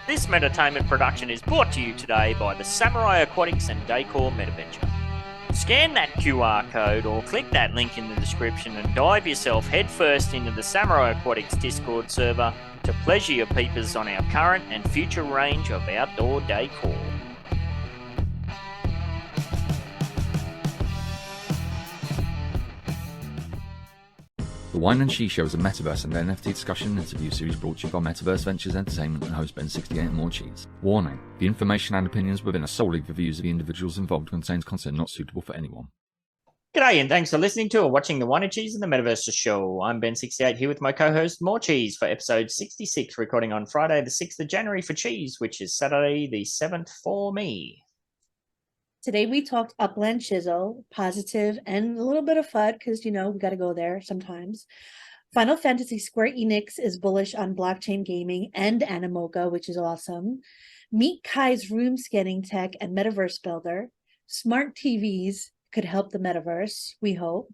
This Meditainment production is brought to you today by the Samurai Aquatics and Decor Metaventure. Scan that QR code or click that link in the description and dive yourself headfirst into the Samurai Aquatics Discord server to pleasure your peepers on our current and future range of outdoor decor. The Whine and Cheese show is a Metaverse and NFT discussion and interview series brought to you by Metaverse Ventures Entertainment and host BEN68 and Morecheese. Warning: the information and opinions within are solely the views of the individuals involved and contains content not suitable for anyone. G'day and thanks for listening to or watching the Whine and Cheese and the Metaverses show. I'm BEN68 here with my co-host Morecheese for episode 66, recording on Friday the 6th of January for Cheese, which is Saturday the 7th for me. Today we talked Upland Chisel, positive, and a little bit of FUD because, you know, we got to go there sometimes. Final Fantasy Square Enix is bullish on blockchain gaming and Animoca, which is awesome. Meet Kai's room scanning tech and Metaverse builder. Smart TVs could help the Metaverse, we hope.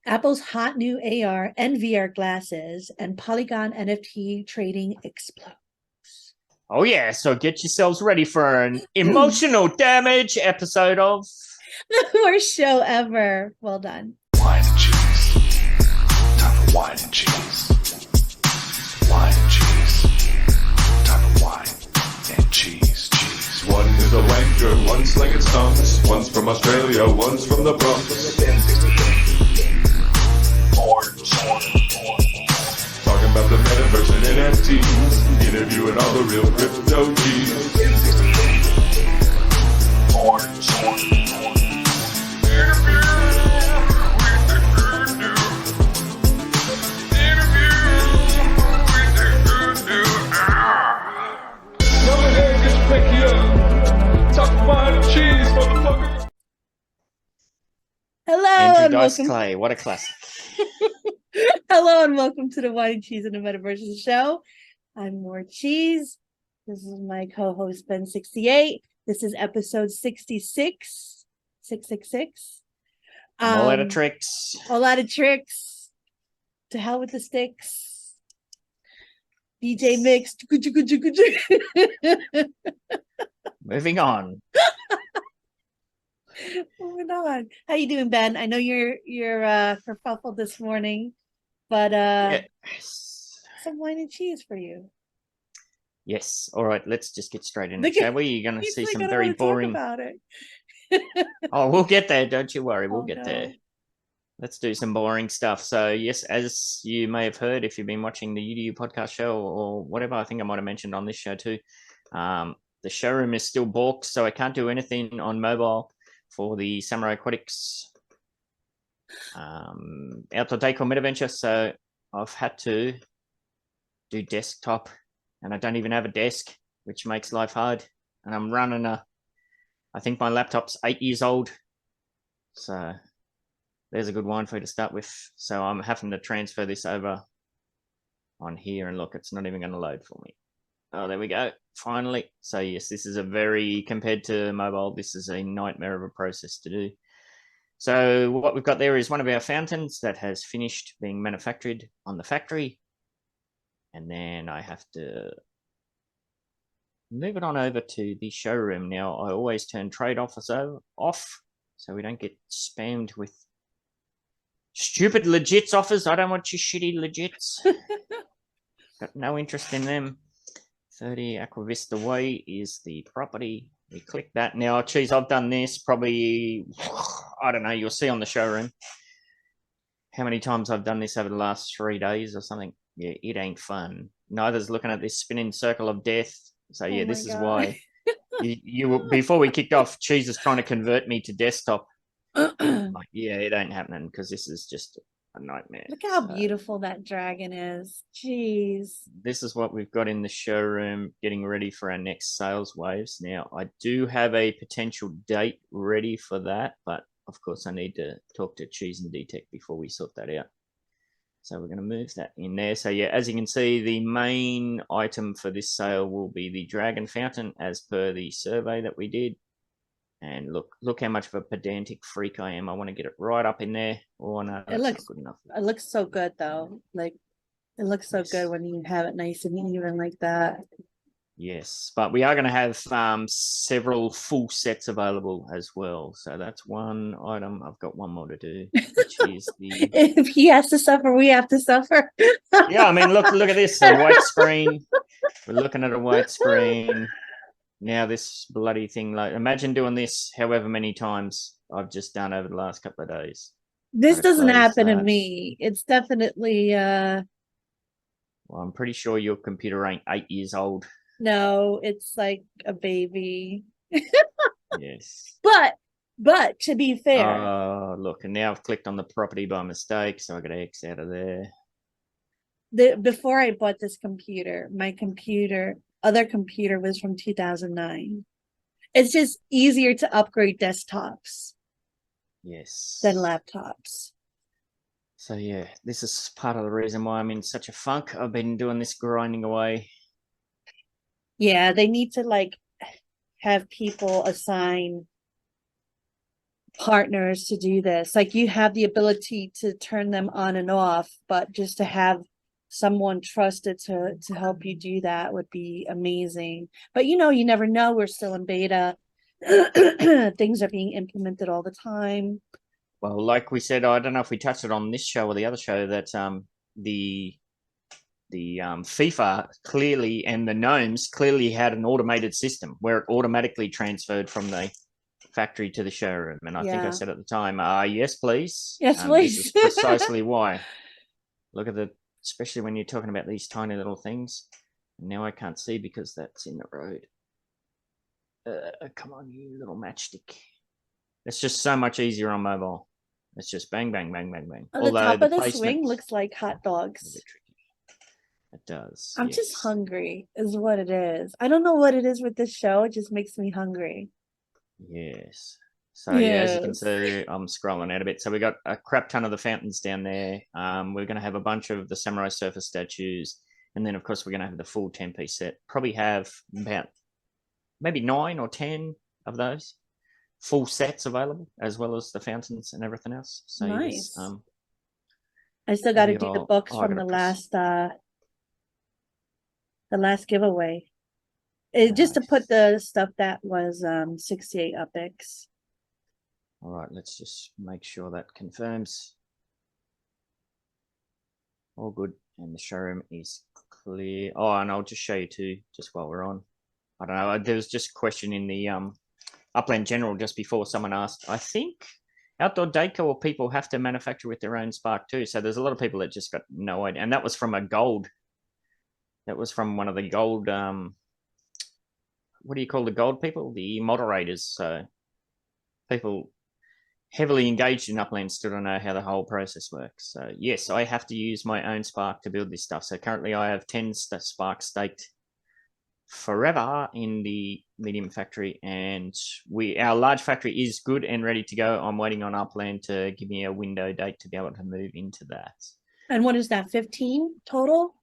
Apple's hot new AR and VR glasses, and Polygon NFT trading explodes. Oh yeah, so get yourselves ready for an emotional damage episode of The worst show ever. Well done. Whine and cheese. Time for wine and cheese. Wine and cheese. Time for wine and cheese. Cheese. One is a wanker, one's slinging stunts. One's from Australia, one's from the Bronx. Talking about the Metaverse and NFTs. Interviewing all the real crypto G's. Hello Andrew and Dice welcome. Clay. What a classic. Hello and welcome to the Whine and Cheese and the Metaverses show. I'm Morecheese. This is my co-host BEN68. This is episode 66. 666. A lot of tricks. A lot of tricks. To hell with the sticks. DJ Mix. Moving on. Moving on. How you doing, Ben? I know you're kerfuffled this morning, but Yes. some wine and cheese for you. Yes. All right, let's just get straight into it, Look at- shall we? You're going to He's see like, some I don't very wanna talk boring... about it. Oh, we'll get there. Don't you worry. We'll Oh, get no. there. Let's do some boring stuff. So, yes, as you may have heard, if you've been watching the UDU podcast show or whatever, I think I might have mentioned on this show too, the showroom is still booked, so I can't do anything on mobile for the Samurai Aquatics Outdoor Decor Metaventure. So I've had to do desktop, and I don't even have a desk, which makes life hard. And I'm running I think my laptop's 8 years old. So there's a good one for you to start with. So I'm having to transfer this over on here, and look, it's not even going to load for me. Oh, there we go. Finally. So yes, this is compared to mobile, this is a nightmare of a process to do. So what we've got there is one of our fountains that has finished being manufactured on the factory. And then I have to move it on over to the showroom. Now, I always turn trade offers off so we don't get spammed with stupid legits offers. I don't want your shitty legits. Got no interest in them. 30 Aqua Vista Way is the property. We click that. Now, geez, I've done this probably, I don't know, you'll see on the showroom how many times I've done this over the last 3 days or something. Yeah, it ain't fun. Neither's looking at this spinning circle of death. So yeah, this is why you before we kicked off, Cheese is trying to convert me to desktop. Like, yeah, it ain't happening because this is just a nightmare. Look how beautiful that dragon is. Jeez. This is what we've got in the showroom, getting ready for our next sales waves. Now, I do have a potential date ready for that, but of course I need to talk to Cheese and D-Tech before we sort that out. So we're going to move that in there. So yeah, as you can see, the main item for this sale will be the dragon fountain as per the survey that we did. And look how much of a pedantic freak I am. I want to get it right up in there. Oh no, that's not good enough. It looks so good though. Like, it looks so good when you have it nice and even like that. Yes, but we are going to have several full sets available as well. So that's one item. I've got one more to do, which is the. If he has to suffer, we have to suffer. Yeah, I mean, look at this, a white screen. We're looking at a white screen. Now this bloody thing, like, imagine doing this however many times I've just done over the last couple of days. This Gotta doesn't close happen to that. me. It's definitely Well, I'm pretty sure your computer ain't 8 years old. no, it's like a baby. Yes. But to be fair, Oh, look, and now I've clicked on the property by mistake, so I got to X out of there. before I bought this computer, my other computer was from 2009. It's just easier to upgrade desktops Yes. than laptops. So yeah, this is part of the reason why I'm in such a funk. I've been doing this grinding away. Yeah, they need to like have people assign partners to do this. Like you have the ability to turn them on and off, but just to have someone trusted to help you do that would be amazing. But you know, you never know. We're still in beta. Things are being implemented all the time. Well, like we said, I don't know if we touched it on this show or the other show, that the FIFA clearly and the gnomes clearly had an automated system where it automatically transferred from the factory to the showroom. And I think I said at the time, yes, please. Yes, please. This is precisely why. Look at especially when you're talking about these tiny little things. Now I can't see because that's in the road. Come on, you little matchstick. It's just so much easier on mobile. It's just bang, bang, bang, bang, bang. On the top of the swing looks like hot dogs. It does. I'm just hungry is what it is. I don't know what it is with this show. It just makes me hungry. Yes. So yeah, as you can see, I'm scrolling out a bit. So we got a crap ton of the fountains down there. We're going to have a bunch of the Samurai Surfer statues. And then, of course, we're going to have the full 10-piece set. Probably have about maybe 9 or 10 of those full sets available, as well as the fountains and everything else. So nice. Yes, I still got to do the books from the last giveaway. Just to put the stuff that was 68 Upix. All right, let's just make sure that confirms. All good, and the showroom is clear. Oh, and I'll just show you too, just while we're on. I don't know, there was just a question in the Upland General just before someone asked. I think outdoor decor people have to manufacture with their own spark too. So there's a lot of people that just got no idea. And that was from a gold. That was from one of the gold, what do you call the gold people? The moderators. So people heavily engaged in Upland still don't know how the whole process works. So yes, I have to use my own spark to build this stuff. So currently I have 10 sparks staked forever in the medium factory, and our large factory is good and ready to go. I'm waiting on Upland to give me a window date to be able to move into that. And what is that, 15 total?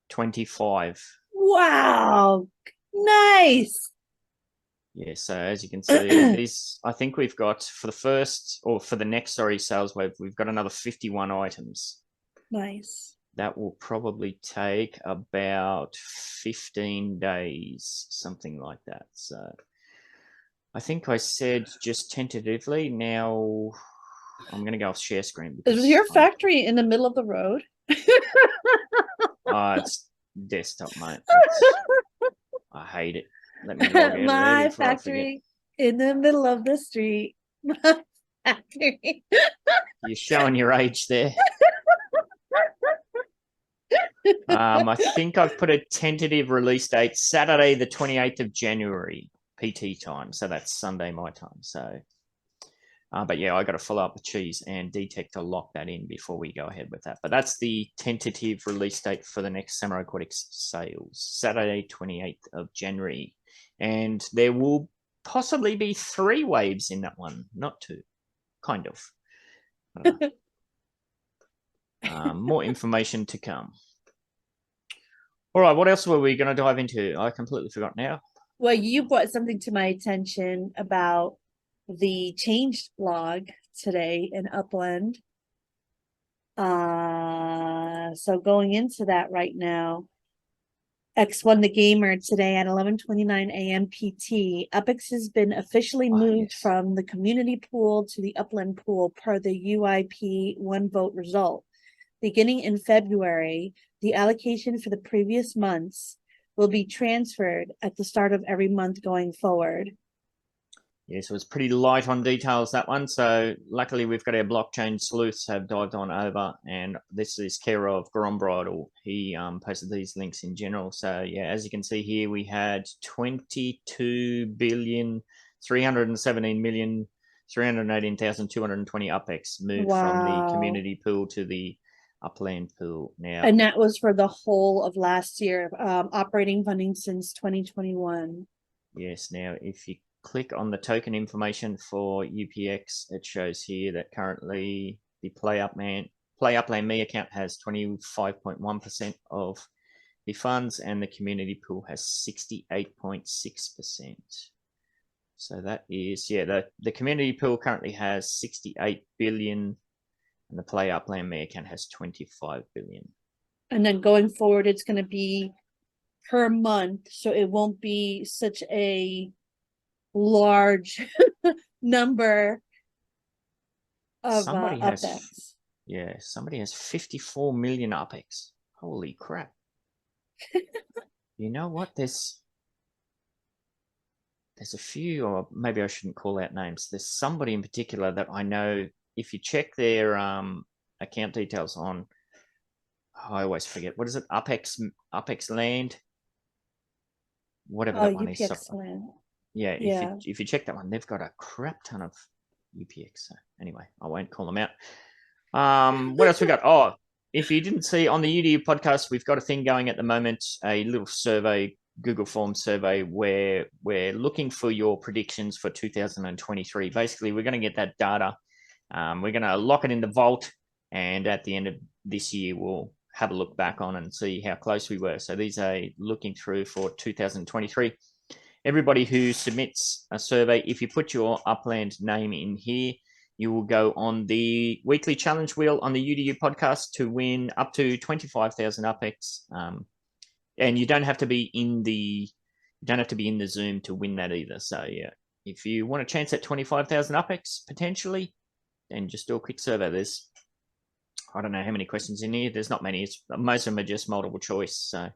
25. Wow, nice. Yeah, so as you can see, I think we've got for the next sales wave, we've got another 51 items. Nice. That will probably take about 15 days, something like that. So I think I said just tentatively. Now I'm going to go off share screen. Is your factory in the middle of the road? It's desktop, mate. I hate it. Let me log out My factory in the middle of the street. My factory. You're showing your age there. I think I've put a tentative release date, Saturday, the 28th of January, PT time. So that's Sunday, my time. So, but yeah, I got to follow up with Cheese and Detect to lock that in before we go ahead with that. But that's the tentative release date for the next Samurai Aquatics sales, Saturday, 28th of January. And there will possibly be 3 waves in that one, not 2, kind of. I don't know. More information to come. All right, what else were we going to dive into? I completely forgot now. Well, you brought something to my attention about the change log today in Upland. So going into that right now, X1 the Gamer today at 11:29 a.m. PT. Upex has been officially moved from the community pool to the Upland pool per the UIP one vote result. Beginning in February, the allocation for the previous months will be transferred at the start of every month going forward. Yeah, so it's pretty light on details, that one. So luckily we've got our blockchain sleuths have dived on over, and this is care of Grombridle. He posted these links in general. So yeah, as you can see here, we had 22,317,318,220 UPEX moved from the community pool to the Upland pool now. And that was for the whole of last year, operating funding since 2021. Yes, now if you click on the token information for UPX, it shows here that currently the Play Upland Me account has 25.1% of the funds, and the community pool has 68.6%. So that is, yeah, the community pool currently has 68 billion, and the Play Upland Me account has 25 billion. And then going forward, it's going to be per month, so it won't be such a large number of UPEX. Yeah, somebody has 54 million UPEX. Holy crap. You know what? There's a few, or maybe I shouldn't call out names. There's somebody in particular that I know, if you check their account details on, I always forget, what is it? UPEX Land? Whatever that one UPX is. Land. Yeah, if you check that one, they've got a crap ton of UPX. So anyway, I won't call them out. What else we got? Oh, if you didn't see on the UDU podcast, we've got a thing going at the moment, a little survey, Google Form survey, where we're looking for your predictions for 2023. Basically, we're going to get that data. We're going to lock it in the vault, and at the end of this year, we'll have a look back on and see how close we were. So these are looking through for 2023. Everybody who submits a survey, if you put your Upland name in here, you will go on the weekly challenge wheel on the UDU podcast to win up to 25,000 UPEX. And you don't have to be in the Zoom to win that either. So yeah, if you want a chance at 25,000 UPEX potentially, then just do a quick survey. There's, I don't know how many questions in here. There's not many. Most of them are just multiple choice. So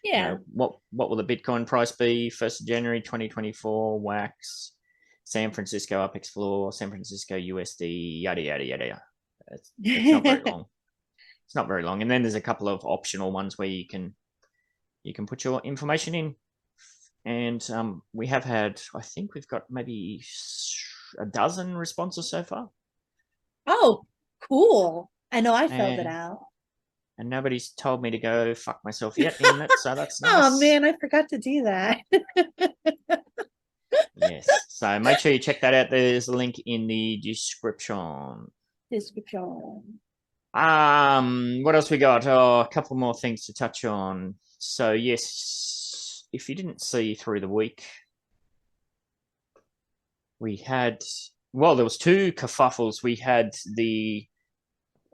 yeah, what will the Bitcoin price be 1st of January 2024? Wax, San Francisco UPEX floor, San Francisco USD, yada yada yada. It's not very long. It's not very long. And then there's a couple of optional ones where you can put your information in. And we have had, I think we've got maybe a dozen responses so far. Oh, cool. I know I filled it out. And nobody's told me to go fuck myself yet in it, so that's nice. Oh man, I forgot to do that. Yes, so make sure you check that out. There's a link in the description. What else we got? Oh, a couple more things to touch on. So yes, if you didn't see through the week, we had, well, there was two kerfuffles. We had the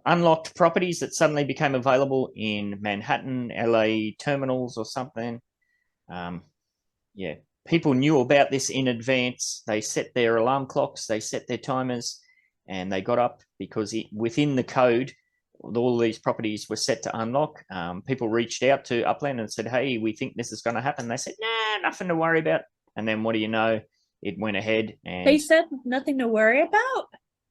unlocked properties that suddenly became available in Manhattan, LA terminals or something. Yeah, people knew about this in advance. They set their alarm clocks, they set their timers, and they got up because within the code, all these properties were set to unlock. People reached out to Upland and said, hey, we think this is going to happen. They said, nah, nothing to worry about. And then what do you know? It went ahead and... They said nothing to worry about?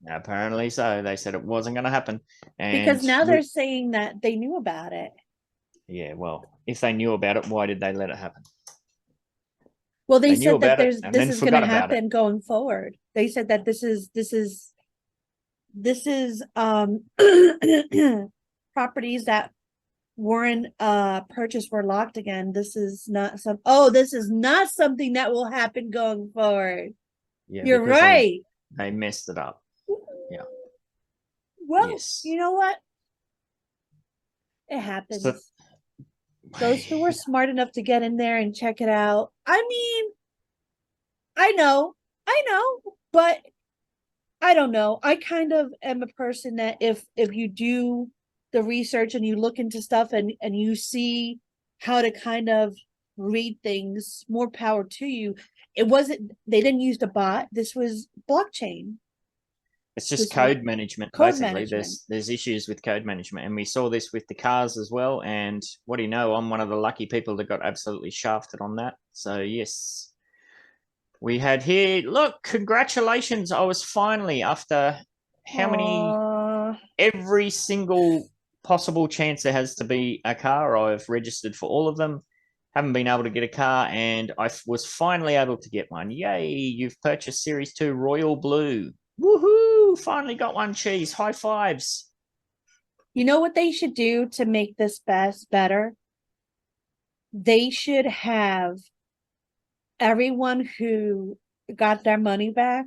Apparently so. They said it wasn't going to happen. And because now they're saying that they knew about it. Yeah, well, if they knew about it, why did they let it happen? Well, they said that this is going to happen going forward. They said that this is properties that weren't purchased were locked again. This is not something that will happen going forward. Yeah, you're right. They messed it up. Yeah. Well, yes. You know what? It happens. So, those who were smart enough to get in there and check it out. I mean, I know, but I don't know. I kind of am a person that if you do the research and you look into stuff and you see how to kind of read things. More power to you. It wasn't, they didn't use the bot. This was blockchain. It's just This code management, code basically. management. There's issues with code management, and we saw this with the cars as well. And what do you know? I'm one of the lucky people that got absolutely shafted on that. So yes, we had here. Look, congratulations! I was finally, after how many, every single possible chance there has to be a car, I've registered for all of them. Haven't been able to get a car, and I was finally able to get one. Yay! You've purchased Series 2 Royal Blue. Woohoo! Finally got one, Cheese. High fives. You know what they should do to make this better? They should have everyone who got their money back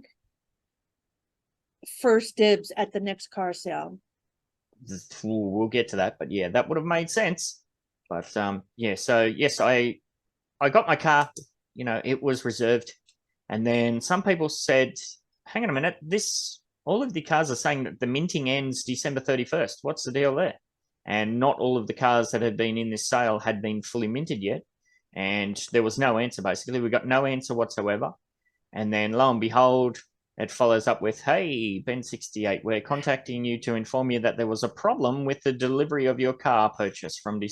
first dibs at the next car sale. We'll get to that, but yeah, that would have made sense. But yeah, so yes, I got my car. You know, it was reserved, and then some people said, hang on a minute, all of the cars are saying that the minting ends December 31st. What's the deal there? And not all of the cars that had been in this sale had been fully minted yet. And there was no answer, basically. We got no answer whatsoever. And then lo and behold, it follows up with, hey, BEN68, we're contacting you to inform you that there was a problem with the delivery of your car purchase from the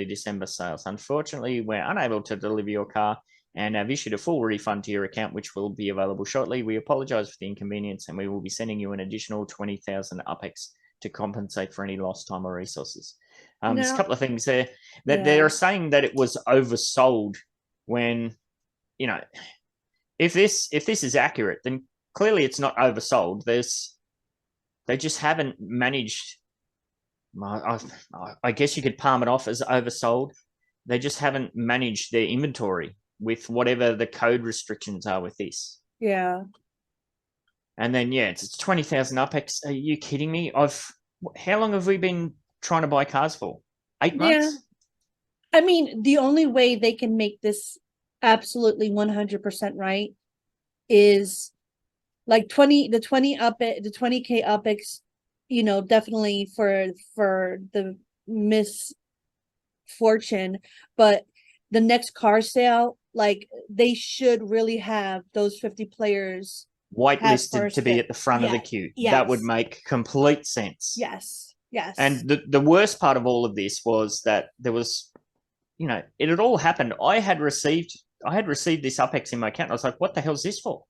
December sales. Unfortunately, we're unable to deliver your car and have issued a full refund to your account, which will be available shortly. We apologize for the inconvenience, and we will be sending you an additional 20,000 UPEX to compensate for any lost time or resources. There's a couple of things there that they're saying that it was oversold when, you know, if this is accurate, then clearly it's not oversold. They just haven't managed. I guess you could palm it off as oversold. They just haven't managed their inventory with whatever the code restrictions are with this. Yeah. And then yeah, it's 20,000 UPEX. Are you kidding me? How long have we been trying to buy cars for? 8 months? I mean, the only way they can make this absolutely 100% right is like the 20K UPEX, you know, definitely for the misfortune, but the next car sale, like they should really have those 50 players whitelisted to be at the front of the queue. Yes. That would make complete sense. Yes. And the worst part of all of this was that there was, you know, it had all happened. I had received this UPEX in my account. I was like, what the hell is this for?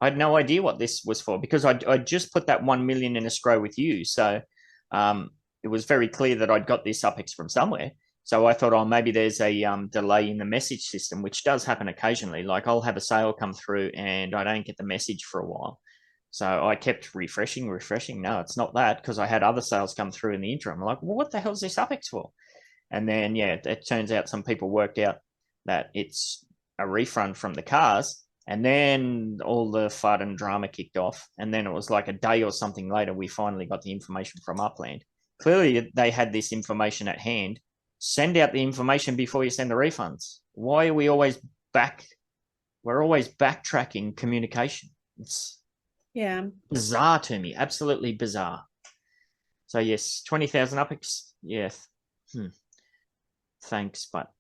I had no idea what this was for, because I just put that 1 million in escrow with you. So it was very clear that I'd got this UPEX from somewhere. So I thought, oh, maybe there's a delay in the message system, which does happen occasionally. Like I'll have a sale come through and I don't get the message for a while. So I kept refreshing. No, it's not that, because I had other sales come through in the interim. I'm like, well, what the hell is this UPEX for? And then, yeah, it turns out some people worked out that it's a refund from the cars. And then all the FUD and drama kicked off. And then it was like a day or something later, we finally got the information from Upland. Clearly, they had this information at hand. Send out the information before you send the refunds. Why are we always we're always backtracking communication? It's bizarre to me, absolutely bizarre. So yes, 20,000 UPEX, yes. Thanks, but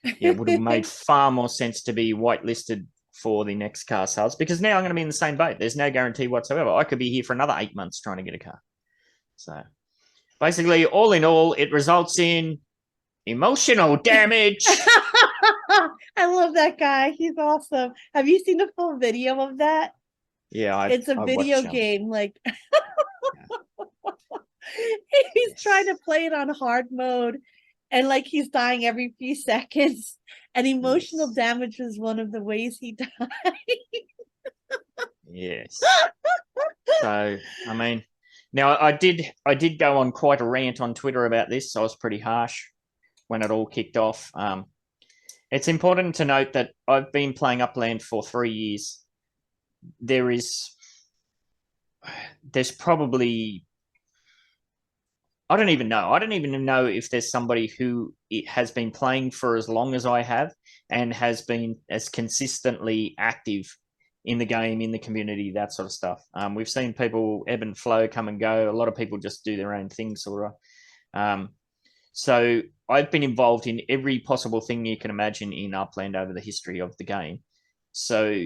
yeah, it would have made far more sense to be whitelisted for the next car sales, because now I'm going to be in the same boat. There's no guarantee whatsoever. I could be here for another 8 months trying to get a car. So basically, all in all, it results in emotional damage. I love that guy. He's awesome. Have you seen the full video of that? Yeah, it's a video game. Like he's trying to play it on hard mode, and like he's dying every few seconds. And emotional damage is one of the ways he died. Yes. So I mean, now I did go on quite a rant on Twitter about this. So I was pretty harsh when it all kicked off. It's important to note that I've been playing Upland for 3 years. There's probably, I don't even know if there's somebody who has been playing for as long as I have and has been as consistently active in the game, in the community, that sort of stuff. We've seen people ebb and flow, come and go. A lot of people just do their own thing, sort of. So I've been involved in every possible thing you can imagine in Upland over the history of the game. So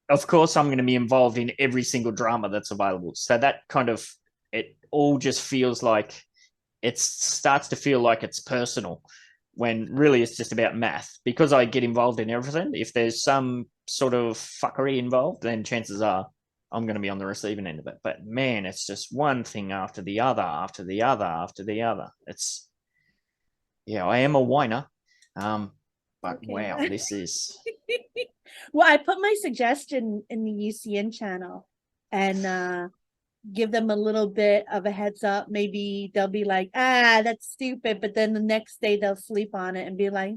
of course I'm going to be involved in every single drama that's available. So that kind of, it all just feels like, it starts to feel like it's personal when really it's just about math. Because I get involved in everything, if there's some sort of fuckery involved, then chances are I'm going to be on the receiving end of it. But man, it's just one thing after the other, after the other, after the other. It's, yeah, I am a whiner. But Okay. wow, this is... Well, I put my suggestion in the UCN channel and give them a little bit of a heads up. Maybe they'll be like, that's stupid. But then the next day they'll sleep on it and be like,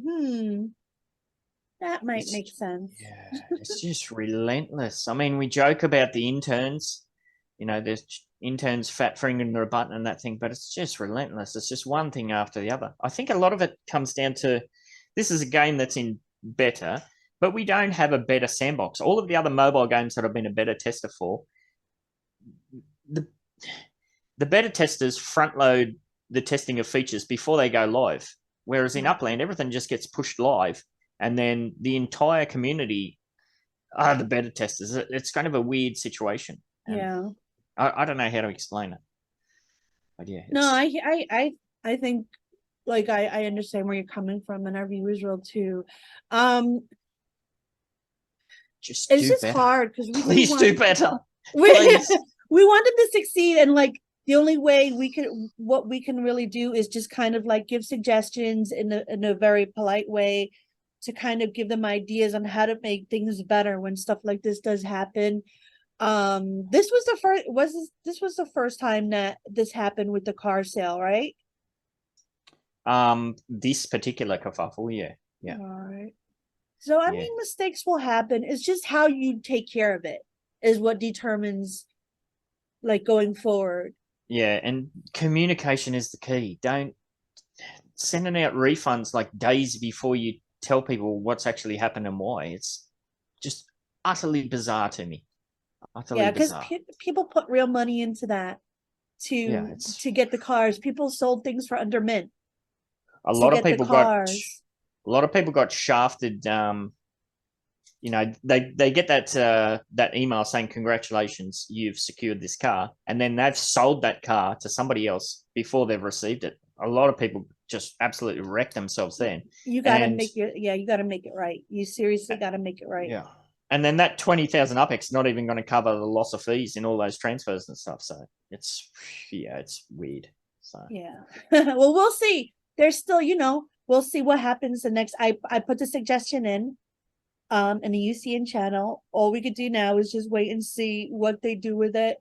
that might make sense. Yeah, it's just relentless. I mean, we joke about the interns, there's interns fat fingering their button and that thing, but it's just relentless. It's just one thing after the other. I think a lot of it comes down to, this is a game that's in beta, but we don't have a beta sandbox. All of the other mobile games that I've been a beta tester for, the beta testers front load the testing of features before they go live. Whereas in Upland, everything just gets pushed live, and then the entire community are the beta testers. It's kind of a weird situation. Yeah. I don't know how to explain it. But yeah. No, I think, like, I understand where you're coming from, and our viewers will too. Just it's do just better. hard because Please do better. We Please. we want them to succeed, and like the only way what we can really do is just kind of like give suggestions in a very polite way to kind of give them ideas on how to make things better when stuff like this does happen. This was the first time that this happened with the car sale, right? This particular kerfuffle, yeah. All right. So I mean, mistakes will happen. It's just how you take care of it is what determines, like, going forward. Yeah, and communication is the key. Don't sending out refunds like days before you tell people what's actually happened and why. It's just utterly bizarre to me. Utterly because bizarre. people put real money into that to get the cars. People sold things for under mint. A lot of people got shafted. They get that email saying congratulations, you've secured this car, and then they've sold that car to somebody else before they've received it. A lot of people just absolutely wreck themselves then. You got to make it right. You seriously got to make it right. Yeah. And then that 20,000 UPEX not even going to cover the loss of fees in all those transfers and stuff. So it's weird. So yeah. Well, we'll see. There's still, we'll see what happens the next. I put the suggestion in the UCN channel. All we could do now is just wait and see what they do with it.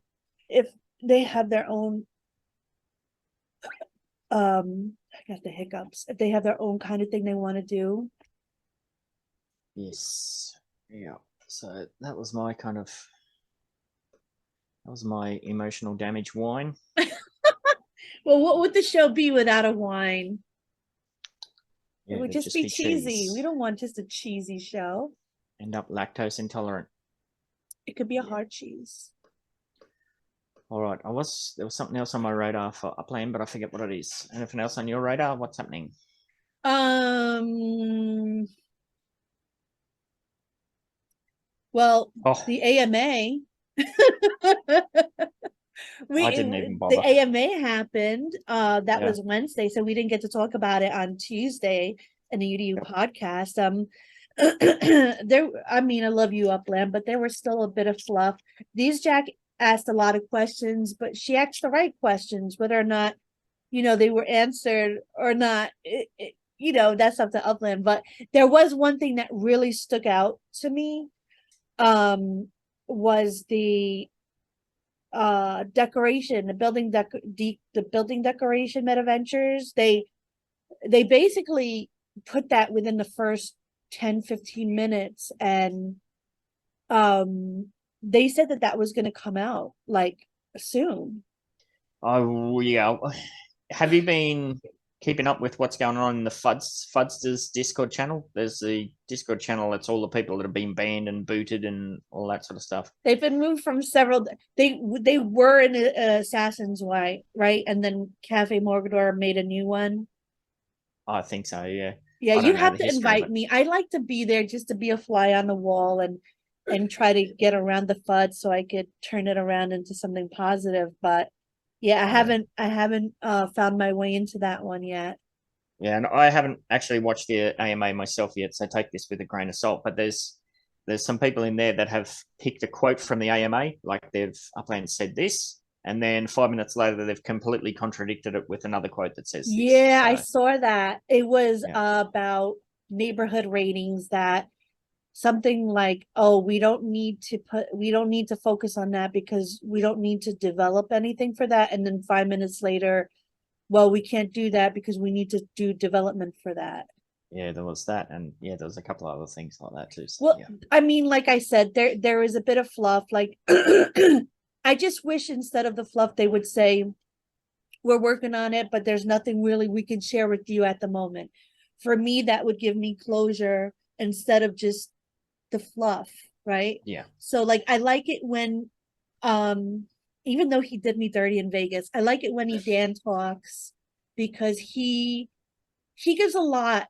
If they have their own I got the hiccups. If they have their own kind of thing they want to do. Yes. Yeah. So that was my emotional damage whine. Well, what would the show be without a whine? Yeah, it would just be cheesy. Cheese. We don't want just a cheesy show. End up lactose intolerant. It could be a hard cheese. All right. There was something else on my radar for Upland, but I forget what it is. Anything else on your radar? What's happening? Well, the AMA. I didn't even bother. The AMA happened. That was Wednesday, so we didn't get to talk about it on Tuesday in the UDU podcast. I love you, Upland, but there was still a bit of fluff. These Jack asked a lot of questions, but she asked the right questions, whether or not, they were answered or not. That's up to Upland. But there was one thing that really stuck out to me. Was the decoration, the building decoration Metaventures. They basically put that within the first 10-15 minutes, and they said that was going to come out like soon. Oh yeah. Have you been keeping up with what's going on in the Fudsters Discord channel? There's the Discord channel. It's all the people that have been banned and booted and all that sort of stuff. They've been moved from several. They were in Assassin's Way, right? And then Cafe Morgador made a new one. I think so. Yeah. Yeah, I you don't know have the to history, invite but me. I like to be there just to be a fly on the wall and try to get around the FUD so I could turn it around into something positive. But yeah, I haven't found my way into that one yet. yeah, and I haven't actually watched the AMA myself yet, so take this with a grain of salt. But there's some people in there that have picked a quote from the AMA, like they've Upland said this, and then 5 minutes later they've completely contradicted it with another quote that says this. Yeah, I So, saw that. It was yeah. about neighborhood ratings that something like, oh, we don't need to focus on that because we don't need to develop anything for that. And then 5 minutes later, well, we can't do that because we need to do development for that. Yeah, there was that, and yeah, there was a couple of other things like that too. So, Well, yeah. I mean, like I said, there is a bit of fluff. Like I just wish instead of the fluff, they would say, we're working on it, but there's nothing really we can share with you at the moment. For me, that would give me closure instead of just the fluff, right? Yeah. So like I like it when even though he did me dirty in Vegas, I like it when he Dan talks because he gives a lot.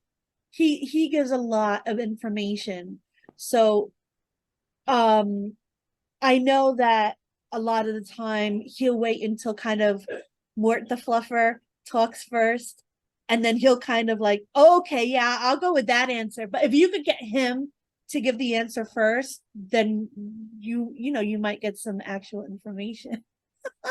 He gives a lot of information. So I know that a lot of the time he'll wait until kind of Mort the Fluffer talks first, and then he'll kind of like, oh, okay, yeah, I'll go with that answer. But if you could get him to give the answer first, then you might get some actual information.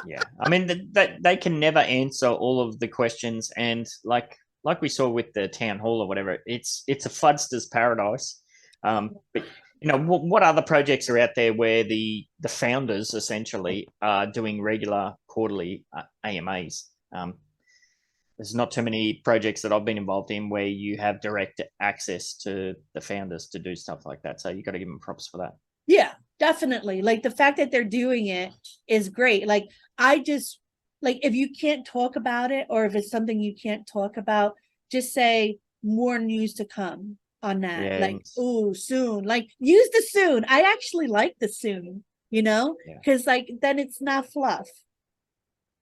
Yeah, I mean that they can never answer all of the questions, and like we saw with the town hall or whatever, it's a fudster's paradise. But what other projects are out there where the founders essentially are doing regular quarterly AMAs? There's not too many projects that I've been involved in where you have direct access to the founders to do stuff like that. So you got to give them props for that. Yeah, definitely. Like the fact that they're doing it is great. Like I just like if you can't talk about it or if it's something you can't talk about, just say more news to come on that. Yeah, Like, oh, soon. Like use the soon. I actually like the soon, yeah, because like then it's not fluff.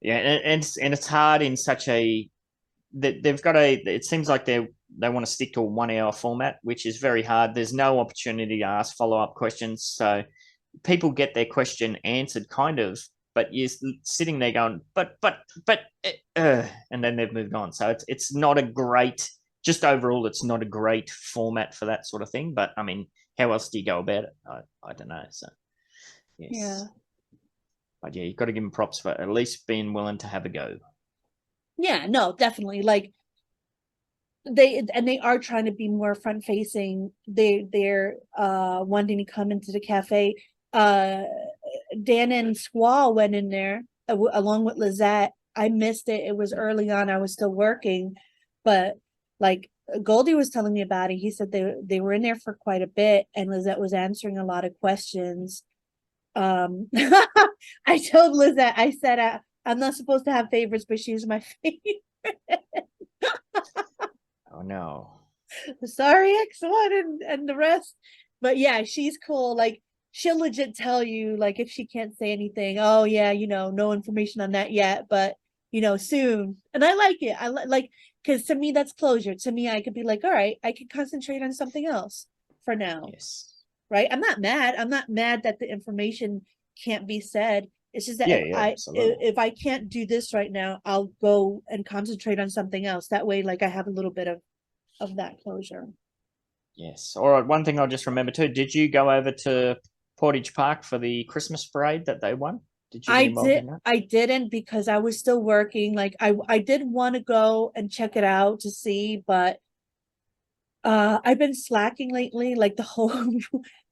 yeah, and it's hard in such a that they've got a. It seems like they want to stick to a 1 hour format, which is very hard. There's no opportunity to ask follow up questions, so people get their question answered kind of, but you're sitting there going, but, and then they've moved on. So it's not a great. Just overall, it's not a great format for that sort of thing. But I mean, how else do you go about it? I don't know. So yes, Yeah. but yeah, you've got to give them props for at least being willing to have a go. Yeah, no, definitely. Like they are trying to be more front facing. They're wanting to come into the cafe. Dan and Squall went in there along with Lizette. I missed it. It was early on. I was still working, but like Goldie was telling me about it. He said they were in there for quite a bit, and Lizette was answering a lot of questions. I told Lizette, I said, I'm not supposed to have favorites, but she's my favorite. Oh no. Sorry, X1 and the rest. But yeah, she's cool. Like she'll legit tell you, like, if she can't say anything, oh yeah, no information on that yet, but soon. And I like it. I like because to me that's closure. To me, I could be like, all right, I can concentrate on something else for now. Yes. Right? I'm not mad. I'm not mad that the information can't be said. It's just that Yeah, if I can't do this right now, I'll go and concentrate on something else. That way, like I have a little bit of that closure. Yes. All right. One thing I just remember too. Did you go over to Portage Park for the Christmas parade that they won? Did you get involved in that? I didn't because I was still working. Like I did want to go and check it out to see, but I've been slacking lately, like the whole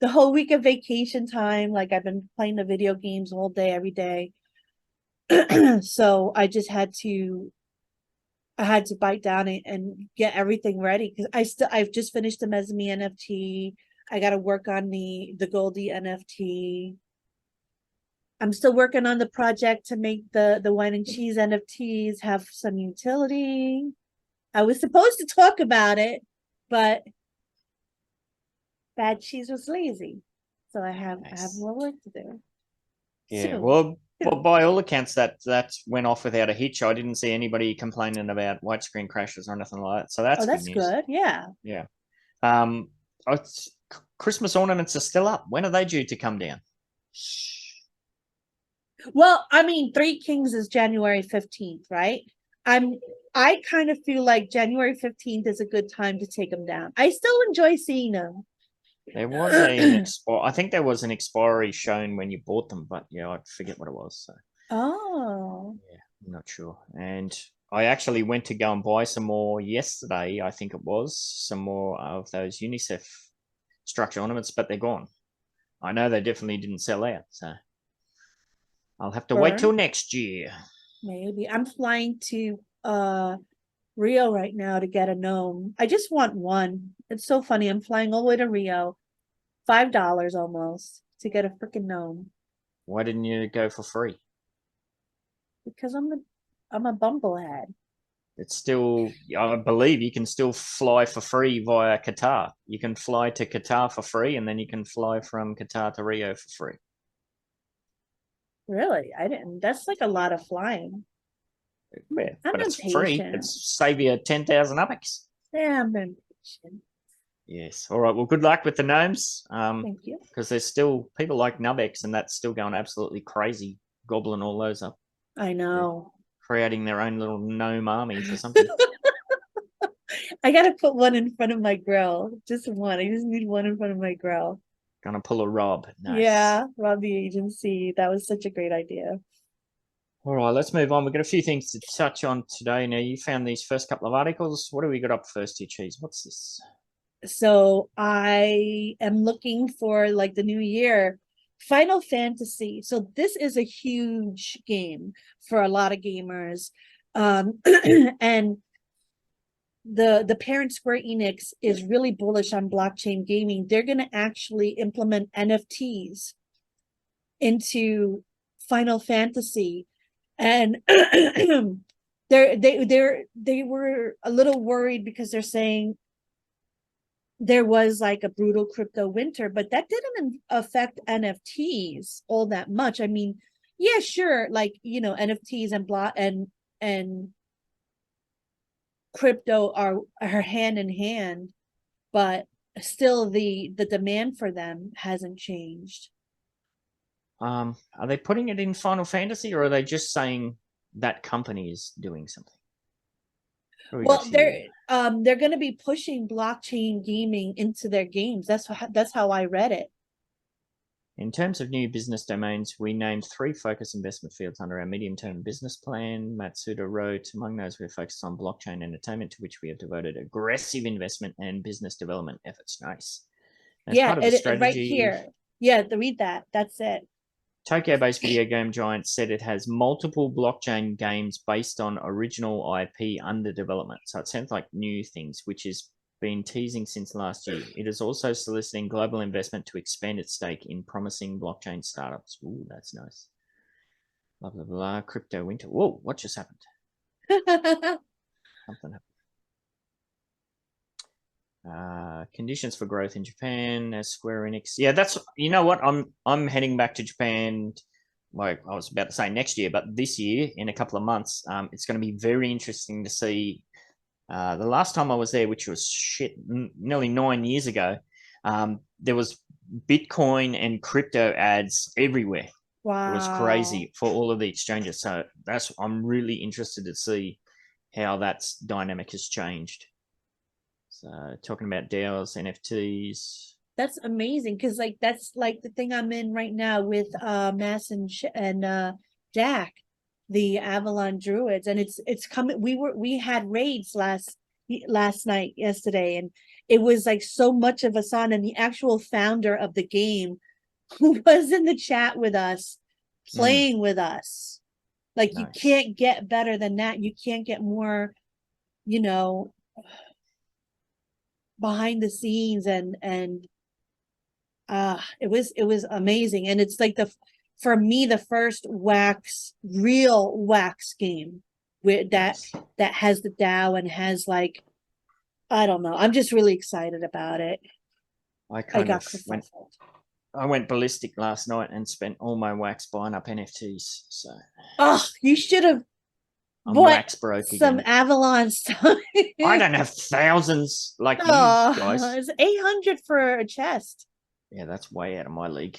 the whole week of vacation time. Like I've been playing the video games all day, every day. So I had to bite down and get everything ready because I've just finished the Mesme NFT. I got to work on the Goldie NFT. I'm still working on the project to make the Whine and Cheese NFTs have some utility. I was supposed to talk about it, but Bad Cheese was lazy. So I have Nice. more work to do. Yeah. Soon. Well, Well, by all accounts, that went off without a hitch. I didn't see anybody complaining about white screen crashes or anything like that. So that's Oh, that's good news. good. Yeah. Yeah. Christmas ornaments are still up. When are they due to come down? Well, I mean, Three Kings is January 15th, right? I kind of feel like January 15th is a good time to take them down. I still enjoy seeing them. There was I think there was an expiry shown when you bought them, but yeah, I forget what it was. So Oh. yeah, I'm not sure. And I actually went to go and buy some more yesterday. I think it was some more of those UNICEF structure ornaments, but they're gone. I know they definitely didn't sell out, so I'll have to wait till next year. Maybe. I'm flying to Rio right now to get a gnome. I just want one. It's so funny. I'm flying all the way to Rio, $5 almost to get a freaking gnome. Why didn't you go for free? Because I'm a bumblehead. It's still, I believe you can still fly for free via Qatar. You can fly to Qatar for free, and then you can fly from Qatar to Rio for free. Really? I didn't. That's like a lot of flying. Yeah, I'm but it's impatient. free. It's save you 10,000 upics. Yeah, I'm impatient. Yes. All right. Well, good luck with the gnomes. Thank you. Because there's still people like Nubex, and that's still going absolutely crazy, gobbling all those up. I know. Creating their own little gnome army for something. I gotta put one in front of my grill. Just one. I just need one in front of my grill. Gonna pull a Rob. Nice. Yeah, rob the agency. That was such a great idea. All right, let's move on. We've got a few things to touch on today. Now, you found these first couple of articles. What do we got up first here, Cheese? What's this? So I am looking for like the new year. Final Fantasy. So this is a huge game for a lot of gamers. And the parent Square Enix is really bullish on blockchain gaming. They're going to actually implement NFTs into Final Fantasy, and they were a little worried because they're saying there was like a brutal crypto winter, but that didn't affect NFTs all that much. I mean, yeah, sure, like, you know, NFTs and crypto are hand in hand, but still the demand for them hasn't changed. Are they putting it in Final Fantasy, or are they just saying that company is doing something? Well, they're going to be pushing blockchain gaming into their games. That's how I read it. In terms of new business domains, we named 3 focus investment fields under our medium-term business plan. Matsuda wrote, among those, we're focused on blockchain entertainment, to which we have devoted aggressive investment and business development efforts. Nice. As part of the strategy, right here. Yeah, read that. That's it. Tokyo-based video game giant said it has multiple blockchain games based on original IP under development. So it sounds like new things, which has been teasing since last year. It is also soliciting global investment to expand its stake in promising blockchain startups. Ooh, that's nice. Blah, blah, blah. Crypto winter. Whoa, what just happened? Something happened. Conditions for growth in Japan as Square Enix. Yeah, that's, you know what, I'm heading back to Japan, like I was about to say next year, but this year in a couple of months. It's going to be very interesting to see. The last time I was there, which was nearly 9 years ago, there was Bitcoin and crypto ads everywhere. Wow, it was crazy for all of the exchanges. So I'm really interested to see how that dynamic has changed. So talking about DAOs, NFTs. That's amazing, because like that's like the thing I'm in right now with Mass and Jack, the Avalon Druids, and it's coming. We had raids last night, yesterday, and it was like so much of us on, and the actual founder of the game who was in the chat with us, playing with us. Like, nice. You can't get better than that. You can't get more, you know, behind the scenes, and it was amazing. And it's like for me the first real wax game with that has the DAO and has, like, I don't know, I'm just really excited about it. I went ballistic last night and spent all my wax buying up NFTs. So Oh, you should have I'm bought wax broke some again. Avalon stuff. I don't have thousands like you Oh, guys. it's 800 for a chest. Yeah, that's way out of my league.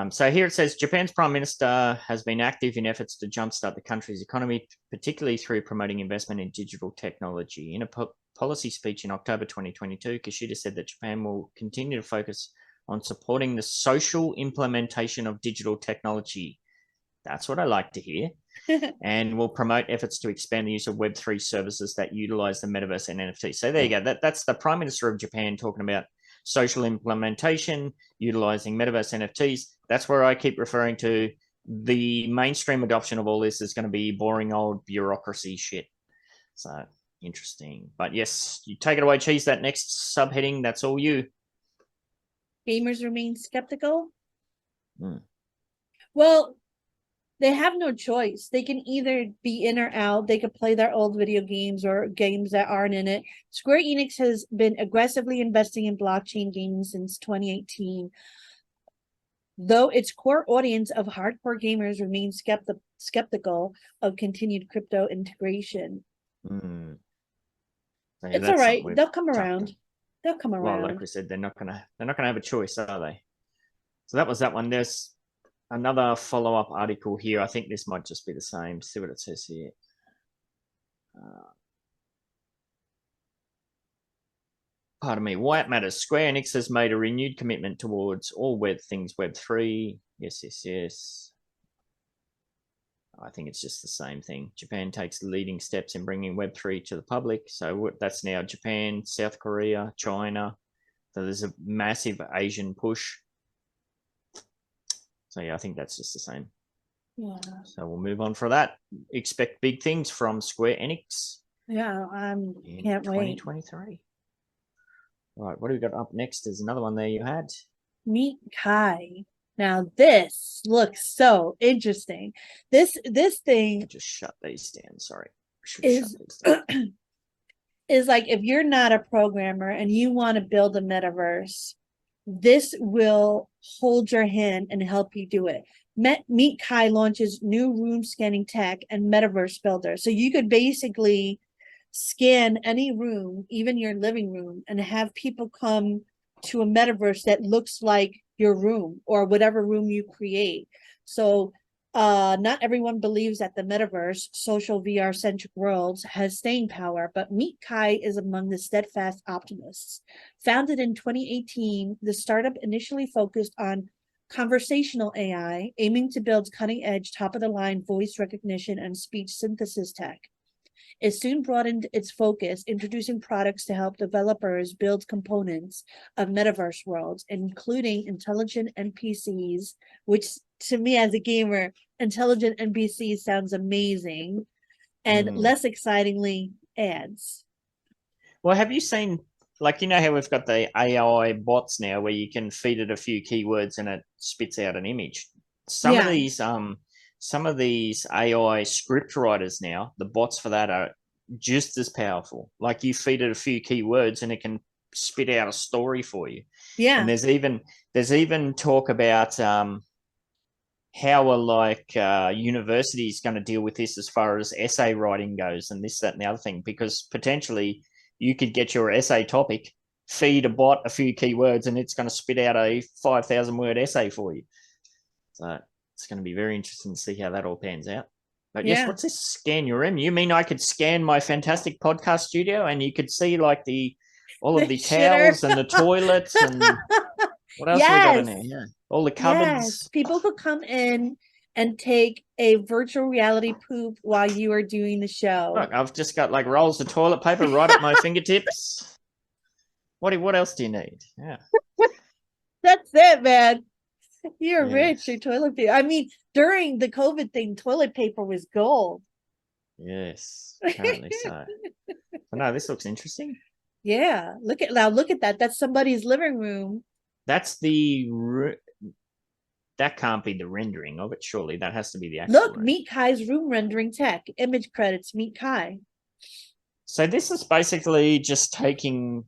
So here it says Japan's Prime Minister has been active in efforts to jumpstart the country's economy, particularly through promoting investment in digital technology. In a policy speech in October 2022, Kishida said that Japan will continue to focus on supporting the social implementation of digital technology. That's what I like to hear. And will promote efforts to expand the use of Web3 services that utilize the metaverse and NFT. So there you go. That's the Prime Minister of Japan talking about social implementation, utilizing metaverse NFTs. That's where I keep referring to. The mainstream adoption of all this is going to be boring old bureaucracy shit. So interesting. But yes, you take it away, Cheese. That next subheading, that's all you. Gamers remain skeptical. Mm. Well, they have no choice. They can either be in or out. They could play their old video games or games that aren't in it. Square Enix has been aggressively investing in blockchain gaming since 2018. Though its core audience of hardcore gamers remains skeptical of continued crypto integration. Mm. So It's all right. They'll come around. They'll come around. Well, like we said, they're not gonna have a choice, are they? So that was that one. There's another follow-up article here. I think this might just be the same. See what it says here. Pardon me. Why it matters. Square Enix has made a renewed commitment towards all things Web3. Yes. I think it's just the same thing. Japan takes leading steps in bringing Web3 to the public. So that's now Japan, South Korea, China. So there's a massive Asian push. So yeah, I think that's just the same. Yeah. So we'll move on for that. Expect big things from Square Enix. Yeah, can't wait. 2023. All right, what do we got up next? There's another one there you had. Meet Kai. Now this looks so interesting. This thing Just shut these down. Sorry. is like if you're not a programmer and you want to build a metaverse, this will hold your hand and help you do it. Meet Kai launches new room scanning tech and metaverse builder. So you could basically scan any room, even your living room, and have people come to a metaverse that looks like your room or whatever room you create. So not everyone believes that the metaverse, social VR centric worlds, has staying power, but Meet Kai is among the steadfast optimists. Founded in 2018, the startup initially focused on conversational AI, aiming to build cutting edge, top of the line voice recognition and speech synthesis tech. It soon broadened its focus, introducing products to help developers build components of metaverse worlds, including intelligent NPCs, which to me as a gamer, intelligent NPCs sounds amazing, and less excitingly, ads. Well, have you seen, like, you know how we've got the AI bots now where you can feed it a few keywords and it spits out an image? Some of these AI script writers now, the bots for that are just as powerful. Like you feed it a few keywords and it can spit out a story for you. Yeah. And there's even talk about how are universities going to deal with this as far as essay writing goes and this, that, and the other thing, because potentially you could get your essay topic, feed a bot a few keywords, and it's going to spit out a 5,000 word essay for you. So it's going to be very interesting to see how that all pans out. But yes, what's this? Scan your room? You mean I could scan my fantastic podcast studio and you could see like all of the towels and the toilets and what else we got in there? Yeah, all the cupboards. Yes. People could come in and take a virtual reality poop while you are doing the show. Look, I've just got like rolls of toilet paper right at my fingertips. What else do you need? Yeah. That's it, man. You're rich. Your toilet paper. I mean, during the COVID thing, toilet paper was gold. Yes, apparently so. But no, this looks interesting. Yeah, look at that. That's somebody's living room. That's that can't be the rendering of it. Surely that has to be the actual. Look, Meet Kai's room rendering tech. Image credits. Meet Kai. So this is basically just taking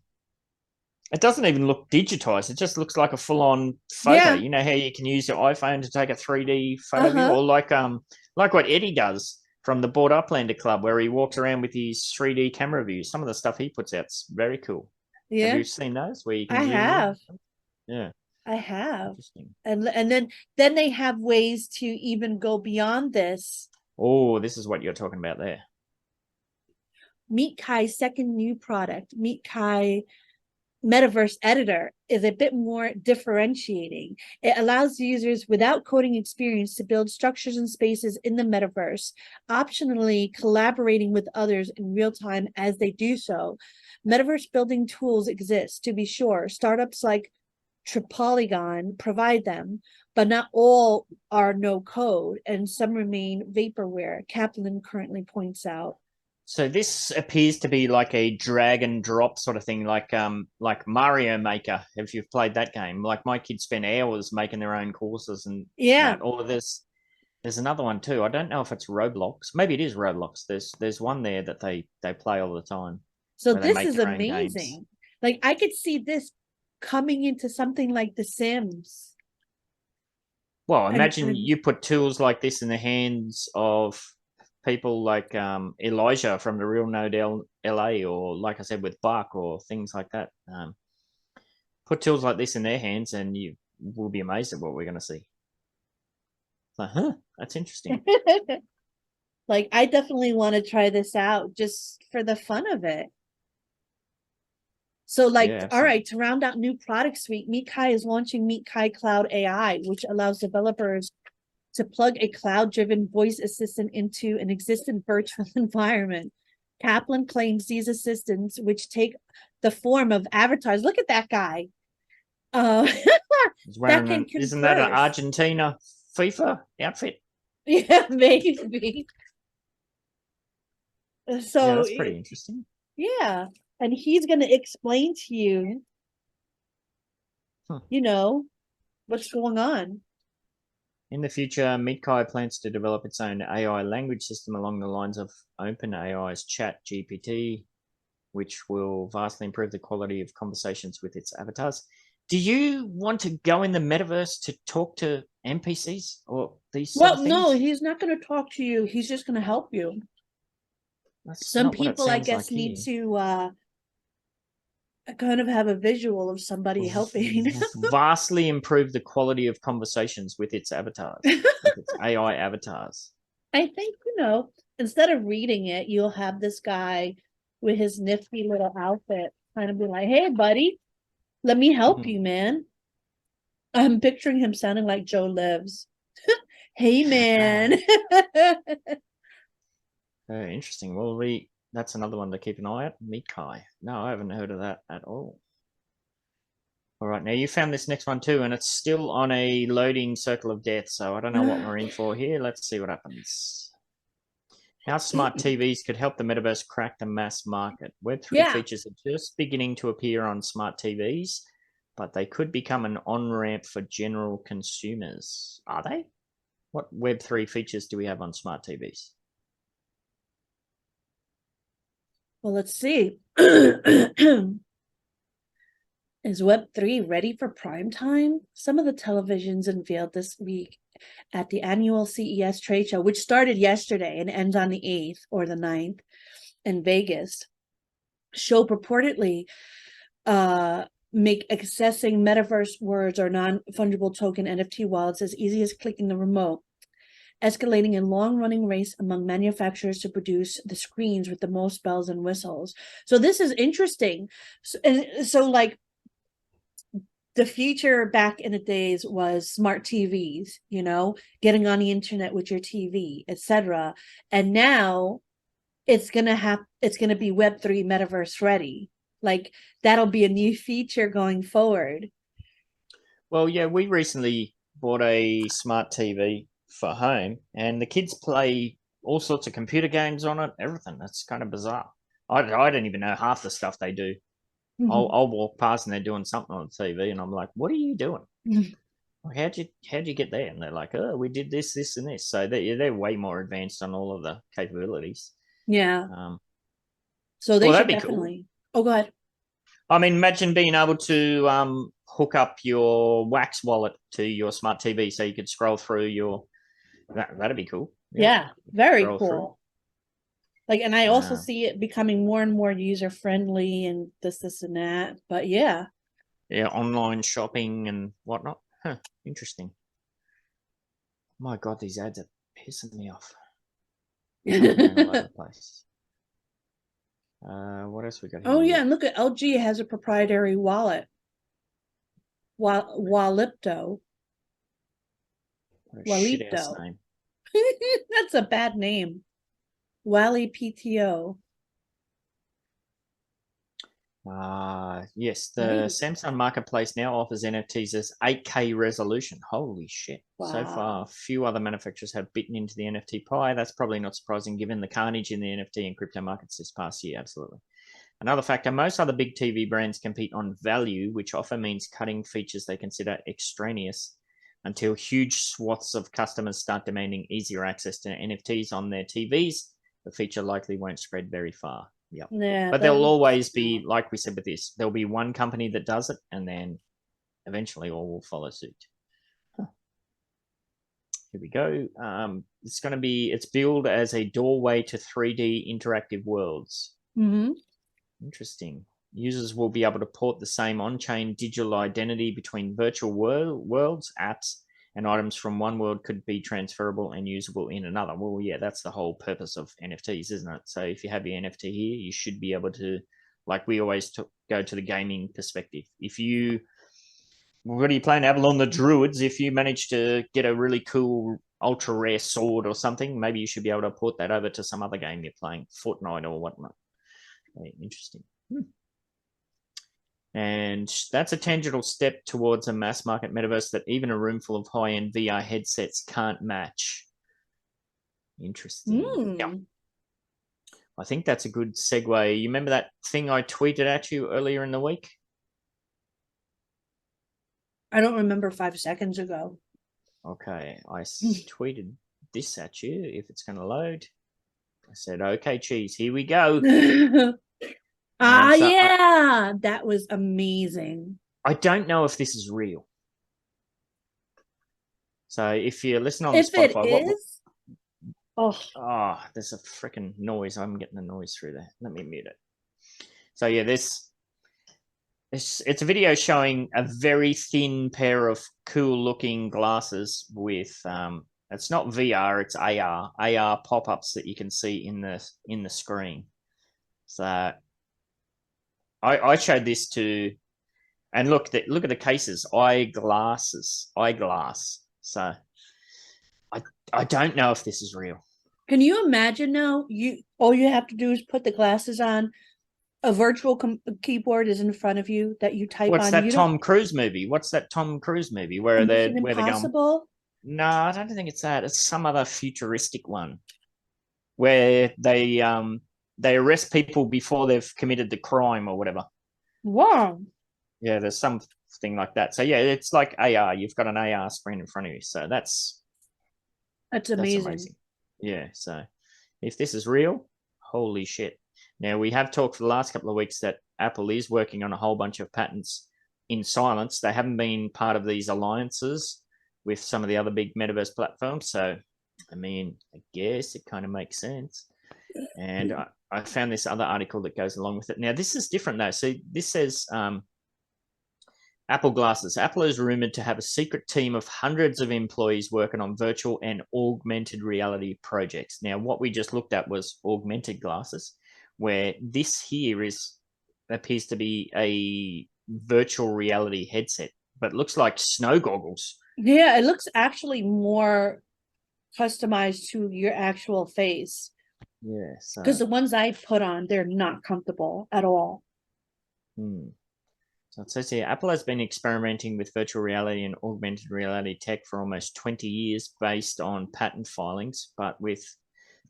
It doesn't even look digitized. It just looks like a full-on photo. Yeah. You know how you can use your iPhone to take a 3D photo view, or like what Eddie does from the Board Uplander Club, where he walks around with his 3D camera views. Some of the stuff he puts out's very cool. Yeah. Have you seen those where you can I have. Yeah. I have. Interesting. And then they have ways to even go beyond this. Oh, this is what you're talking about there. Meet Kai's second new product, Meet Kai Metaverse Editor, is a bit more differentiating. It allows users without coding experience to build structures and spaces in the metaverse, optionally collaborating with others in real time as they do so. Metaverse building tools exist, to be sure. Startups like Polygon provide them, but not all are no code, and some remain vaporware, Kaplan currently points out. So this appears to be like a drag and drop sort of thing, like Mario Maker. If you've played that game, like my kids spend hours making their own courses and Yeah. Or there's another one too. I don't know if it's Roblox. Maybe it is Roblox. There's one there that they play all the time. So this is amazing. Like I could see this coming into something like The Sims. Well, imagine you put tools like this in the hands of people like Elijah from the Real Node LA, or like I said with Buck, or things like that. Put tools like this in their hands and you will be amazed at what we're going to see. So, that's interesting. Like I definitely want to try this out just for the fun of it. So like, yeah, all right, to round out new product suite, Meet Kai is launching Meet Kai Cloud AI, which allows developers to plug a cloud-driven voice assistant into an existing virtual environment. Kaplan claims these assistants, which take the form of avatars. Look at that guy. Isn't that an Argentina FIFA outfit? Yeah, maybe. So yeah, that's pretty interesting. Yeah, and he's going to explain to you, you know, what's going on. In the future, Meet Kai plans to develop its own AI language system along the lines of OpenAI's ChatGPT, which will vastly improve the quality of conversations with its avatars. Do you want to go in the metaverse to talk to NPCs or these sort of things? No, he's not going to talk to you. He's just going to help you. Some people, I guess, need to kind of have a visual of somebody helping. Vastly improve the quality of conversations with its avatars, with its AI avatars. I think, instead of reading it, you'll have this guy with his nifty little outfit kind of be like, hey, buddy, let me help you, man. I'm picturing him sounding like Joe Lives. Hey, man. Very interesting. Well, that's another one to keep an eye out. Meet Kai. No, I haven't heard of that at all. All right, now you found this next one too, and it's still on a loading circle of death, so I don't know what we're in for here. Let's see what happens. How smart TVs could help the metaverse crack the mass market. Web3 features are just beginning to appear on smart TVs, but they could become an on-ramp for general consumers. Are they? What Web3 features do we have on smart TVs? Well, let's see. Is Web3 ready for prime time? Some of the televisions unveiled this week at the annual CES trade show, which started yesterday and ends on the 8th or the 9th in Vegas, show purportedly make accessing metaverse words or non-fungible token NFT wallets as easy as clicking the remote, escalating a long-running race among manufacturers to produce the screens with the most bells and whistles. So this is interesting. So like the future back in the days was smart TVs, getting on the internet with your TV, etc. And now it's gonna be Web3 metaverse ready. Like that'll be a new feature going forward. Well, yeah, we recently bought a smart TV for home, and the kids play all sorts of computer games on it, everything. That's kind of bizarre. I don't even know half the stuff they do. I'll walk past and they're doing something on the TV and I'm like, what are you doing? Like, how'd you get there? And they're like, oh, we did this, this, and this. So they're way more advanced on all of the capabilities. Yeah. So they should be definitely cool. Oh, go ahead. I mean, imagine being able to hook up your Wax wallet to your smart TV so you could scroll through your. That'd be cool. Yeah, very Scroll cool. through. Like, and I also see it becoming more and more user friendly and this and that. But yeah. Yeah, online shopping and whatnot. Huh, interesting. My God, these ads are pissing me off. They're all over the place. What else we got here? Oh yeah, and look at LG has a proprietary wallet. Walipto. What a shit-ass Walipto. name. That's a bad name. Wally PTO. Yes, the Samsung Marketplace now offers NFTs as 8K resolution. Holy shit. Wow. So far, few other manufacturers have bitten into the NFT pie. That's probably not surprising given the carnage in the NFT and crypto markets this past year. Absolutely. Another factor, most other big TV brands compete on value, which often means cutting features they consider extraneous until huge swaths of customers start demanding easier access to NFTs on their TVs. The feature likely won't spread very far. Yep. Yeah, but there'll always be, like we said with this, there'll be one company that does it, and then eventually all will follow suit. Huh. Here we go. It's billed as a doorway to 3D interactive worlds. Mm-hmm. Interesting. Users will be able to port the same on-chain digital identity between virtual worlds, apps, and items from one world could be transferable and usable in another. Well, yeah, that's the whole purpose of NFTs, isn't it? So if you have your NFT here, you should be able to, like we always go to the gaming perspective. What are you playing? Avalon the Druids. If you manage to get a really cool ultra rare sword or something, maybe you should be able to port that over to some other game you're playing, Fortnite or whatnot. Very interesting. And that's a tangible step towards a mass market metaverse that even a room full of high-end VR headsets can't match. Interesting. Yeah. I think that's a good segue. You remember that thing I tweeted at you earlier in the week? I don't remember 5 seconds ago. Okay. I tweeted this at you, if it's going to load. I said, okay, cheese, here we go. Yeah, that was amazing. I don't know if this is real. So if you listen on Spotify, there's a freaking noise. I'm getting a noise through there. Let me mute it. So yeah, it's a video showing a very thin pair of cool looking glasses with it's not VR, it's AR pop-ups that you can see in the screen. So I showed this to, and look at the cases, eyeglass. So I don't know if this is real. Can you imagine now? All you have to do is put the glasses on. A virtual keyboard is in front of you that you type on. What's that Tom Cruise movie? What's that Tom Cruise movie where they're Impossible? No, I don't think it's that. It's some other futuristic one where they arrest people before they've committed the crime or whatever. Wow. Yeah, there's something like that. So yeah, it's like AR. You've got an AR screen in front of you. So that's amazing. Yeah. So if this is real, holy shit. Now we have talked for the last couple of weeks that Apple is working on a whole bunch of patents in silence. They haven't been part of these alliances with some of the other big metaverse platforms. So, I mean, I guess it kind of makes sense. And I found this other article that goes along with it. Now, this is different though. So this says Apple glasses. Apple is rumored to have a secret team of hundreds of employees working on virtual and augmented reality projects. Now, what we just looked at was augmented glasses, where this here appears to be a virtual reality headset, but looks like snow goggles. Yeah, it looks actually more customized to your actual face. Yeah, because the ones I put on, they're not comfortable at all. So it says here, Apple has been experimenting with virtual reality and augmented reality tech for almost 20 years based on patent filings, but with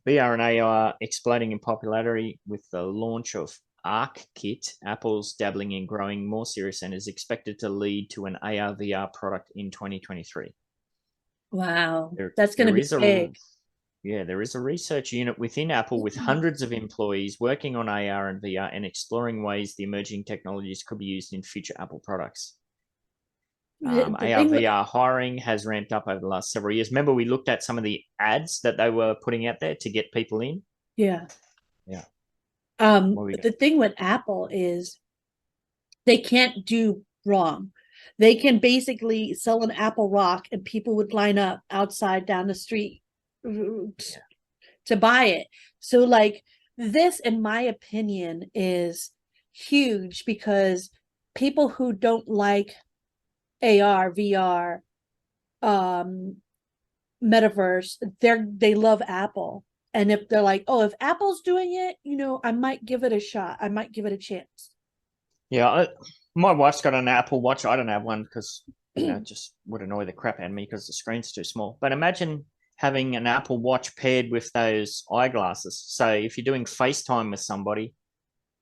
VR and AR exploding in popularity with the launch of ArcKit, Apple's dabbling in growing more serious and is expected to lead to an AR VR product in 2023. Wow, that's going to be big. Yeah, there is a research unit within Apple with hundreds of employees working on AR and VR and exploring ways the emerging technologies could be used in future Apple products. The AR, thing with- VR hiring has ramped up over the last several years. Remember, we looked at some of the ads that they were putting out there to get people in? yeah. Yeah. What we got? The thing with Apple is they can't do wrong. They can basically sell an Apple Rock and people would line up outside down the street to buy it. So like this, in my opinion, is huge because people who don't like AR, VR, Metaverse, they love Apple. And if they're like, oh, if Apple's doing it, you know, I might give it a shot. I might give it a chance. Yeah, my wife's got an Apple Watch. I don't have one because it just would annoy the crap out of me because the screen's too small. But imagine having an Apple Watch paired with those eyeglasses. So if you're doing FaceTime with somebody,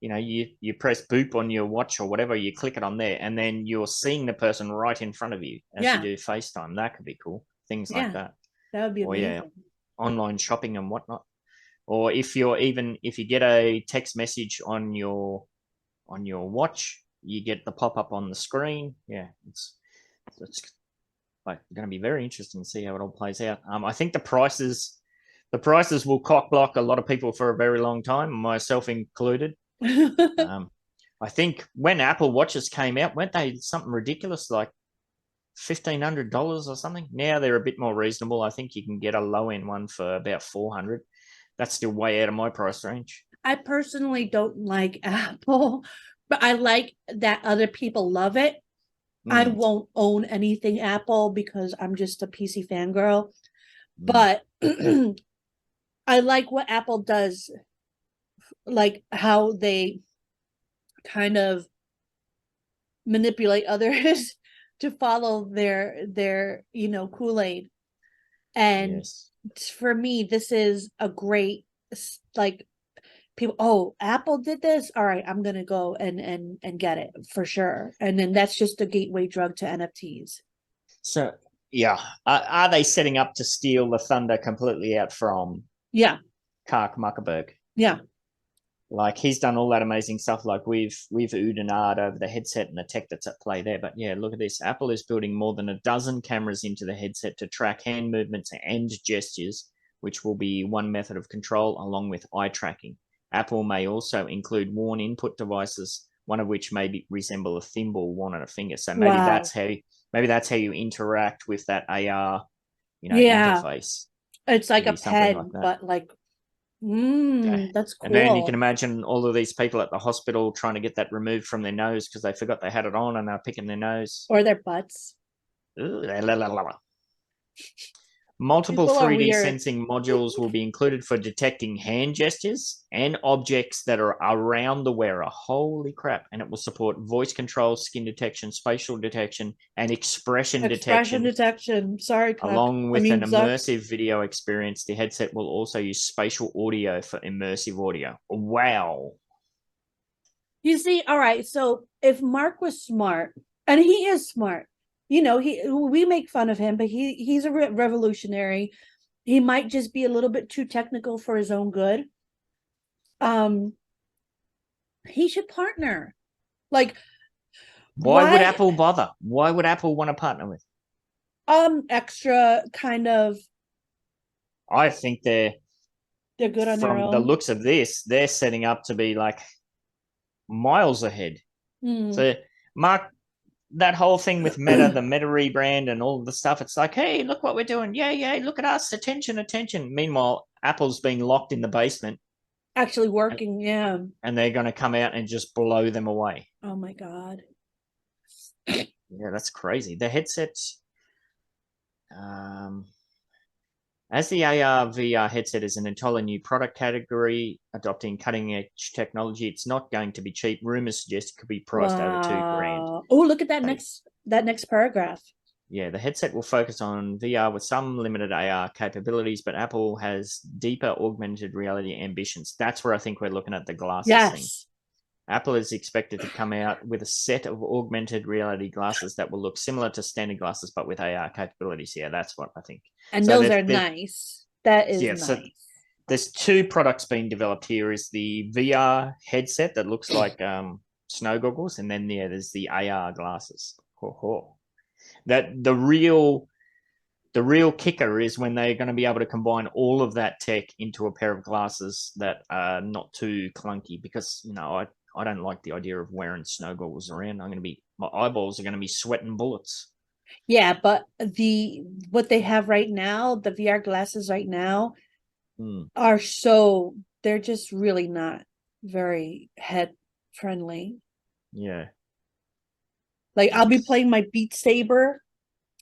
you press boop on your watch or whatever, you click it on there, and then you're seeing the person right in front of you as you do FaceTime. That could be cool. Things like that. That would be amazing. Or online shopping and whatnot. Or if you get a text message on your watch, you get the pop-up on the screen. Yeah, it's like going to be very interesting to see how it all plays out. I think the prices will cock block a lot of people for a very long time, myself included. I think when Apple Watches came out, weren't they something ridiculous like $1,500 or something? Now they're a bit more reasonable. I think you can get a low-end one for about $400. That's still way out of my price range. I personally don't like Apple, but I like that other people love it. I won't own anything Apple because I'm just a PC fangirl. But I like what Apple does, like how they kind of manipulate others to follow their Kool-Aid. And for me, this is a great, like, people, oh, Apple did this, all right, I'm gonna go and get it for sure. And then that's just a gateway drug to NFTs. So yeah, are they setting up to steal the thunder completely out from Kark Muckerberg? Yeah, like he's done all that amazing stuff. Like we've aahed and aahed over the headset and the tech that's at play there. But yeah, look at this. Apple is building more than a dozen cameras into the headset to track hand movements and gestures, which will be one method of control along with eye tracking. Apple may also include worn input devices, one of which may resemble a thimble worn on a finger. So maybe that's how you interact with that AR, interface. It's like a pad, like but like, that's cool. And then you can imagine all of these people at the hospital trying to get that removed from their nose because they forgot they had it on and they're picking their nose or their butts. Ooh, Multiple 3D sensing modules will be included for detecting hand gestures and objects that are around the wearer. Holy crap. And it will support voice control, skin detection, spatial detection, and expression detection. Sorry, along with an immersive video experience. The headset will also use spatial audio for immersive audio. Wow. You see, all right, so if Mark was smart, and he is smart, we make fun of him, but he's a revolutionary. He might just be a little bit too technical for his own good. He should partner. Like, why would Apple bother? Why would Apple want to partner with? Extra kind of. I think they're good on their own. From the looks of this, they're setting up to be like miles ahead. So, Mark, that whole thing with Meta, the Meta rebrand and all of the stuff, it's like, hey, look what we're doing. Yay, look at us. Attention. Meanwhile, Apple's being locked in the basement. Actually working, And they're going to come out and just blow them away. Oh, my God. Yeah, that's crazy. The headsets, as the AR VR headset is an entirely new product category, adopting cutting-edge technology, it's not going to be cheap. Rumors suggest it could be priced over $2,000. Oh, look at that next paragraph. Yeah, the headset will focus on VR with some limited AR capabilities, but Apple has deeper augmented reality ambitions. That's where I think we're looking at the glasses thing. Apple is expected to come out with a set of augmented reality glasses that will look similar to standard glasses, but with AR capabilities. Yeah, that's what I think. And so those are nice. That is Yeah, nice. so there's two products being developed here. Is the VR headset that looks like snow goggles, and then there's the AR glasses. That the real kicker is when they're going to be able to combine all of that tech into a pair of glasses that are not too clunky, because I don't like the idea of wearing snow goggles around. My eyeballs are going to be sweating bullets. Yeah, but what they have right now, the VR glasses right now are they're just really not very head friendly. Yeah. Like I'll be playing my Beat Saber,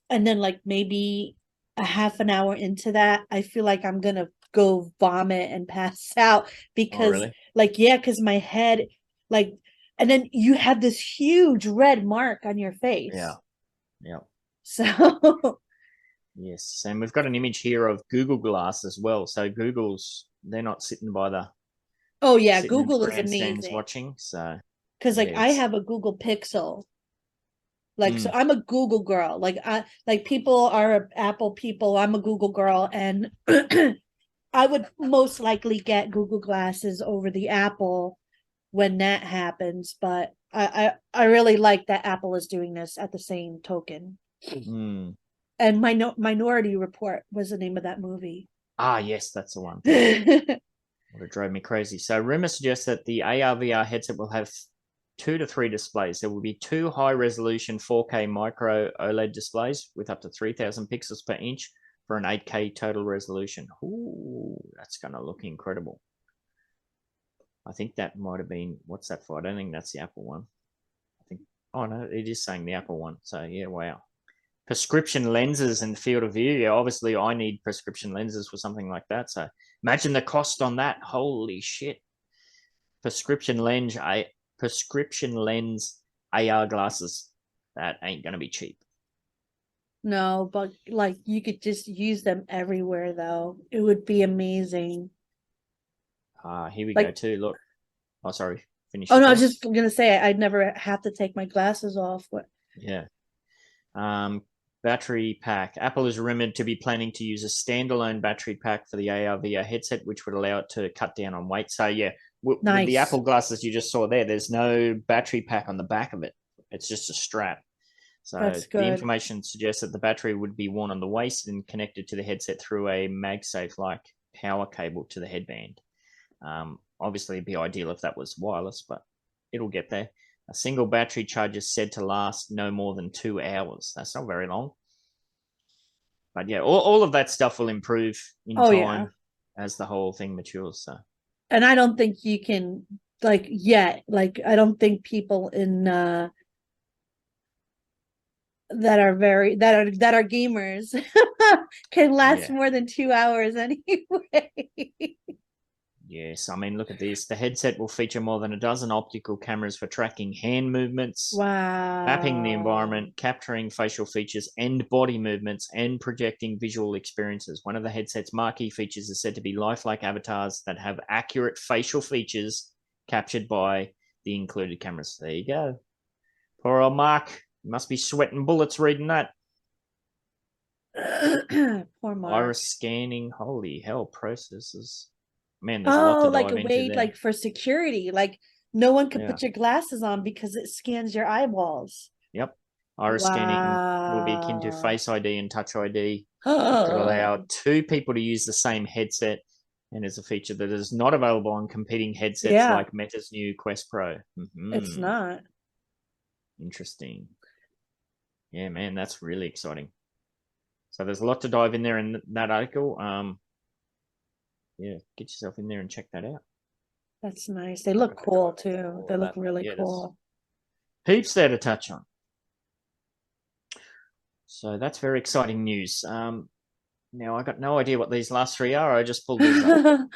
and then like maybe a half an hour into that, I feel like I'm gonna go vomit and pass out because really? because my head and then you have this huge red mark on your face. Yeah. So yes, and we've got an image here of Google Glass as well. So they're not sitting by the Google is grandstands amazing watching. So because I have a Google Pixel. So I'm a Google girl. People are Apple people. I'm a Google girl, and I would most likely get Google glasses over the Apple when that happens. But I really like that Apple is doing this at the same token. And Minority Report was the name of that movie. Ah, yes, that's the one. It drove me crazy. So rumors suggest that the AR VR headset will have 2 to 3 displays. There will be 2 high-resolution 4K micro OLED displays with up to 3,000 pixels per inch for an 8K total resolution. Ooh, that's going to look incredible. I think that might have been, what's that for? I don't think that's the Apple one. Oh no, it is saying the Apple one. So yeah, wow. Prescription lenses and field of view. Yeah, obviously I need prescription lenses for something like that. So imagine the cost on that. Holy shit. Prescription lens AR glasses. That ain't gonna be cheap. No, but you could just use them everywhere though. It would be amazing. Here we go too. Look. Oh, sorry. Finish. Oh no, I was just gonna say I'd never have to take my glasses off. Yeah. Battery pack. Apple is rumored to be planning to use a standalone battery pack for the AR VR headset, which would allow it to cut down on weight. So yeah, with the Apple glasses you just saw there's no battery pack on the back of it. It's just a strap. So the information suggests that the battery would be worn on the waist and connected to the headset through a MagSafe-like power cable to the headband. Obviously, it'd be ideal if that was wireless, but it'll get there. A single battery charge is said to last no more than 2 hours. That's not very long. But yeah, all of that stuff will improve in time as the whole thing matures. So, and I don't think you can I don't think people in that are gamers can last more than 2 hours anyway. Yes, I mean, look at this. The headset will feature more than a dozen optical cameras for tracking hand movements, mapping the environment, capturing facial features and body movements, and projecting visual experiences. One of the headset's marquee features is said to be lifelike avatars that have accurate facial features captured by the included cameras. There you go. Poor old Mark. You must be sweating bullets reading that. Poor Mark. Iris scanning. Holy hell, processes. Man, there's a lot to dive into there. For security, no one can put your glasses on because it scans your eyeballs. Yep. Iris scanning will be akin to Face ID and Touch ID. It could allow 2 people to use the same headset, and is a feature that is not available on competing headsets like Meta's new Quest Pro. It's not. Interesting. Yeah, man, that's really exciting. So there's a lot to dive in there in that article. Yeah, get yourself in there and check that out. That's nice. They look cool too. They look really cool. Heaps there to touch on. So that's very exciting news. Now I got no idea what these last 3 are. I just pulled these up.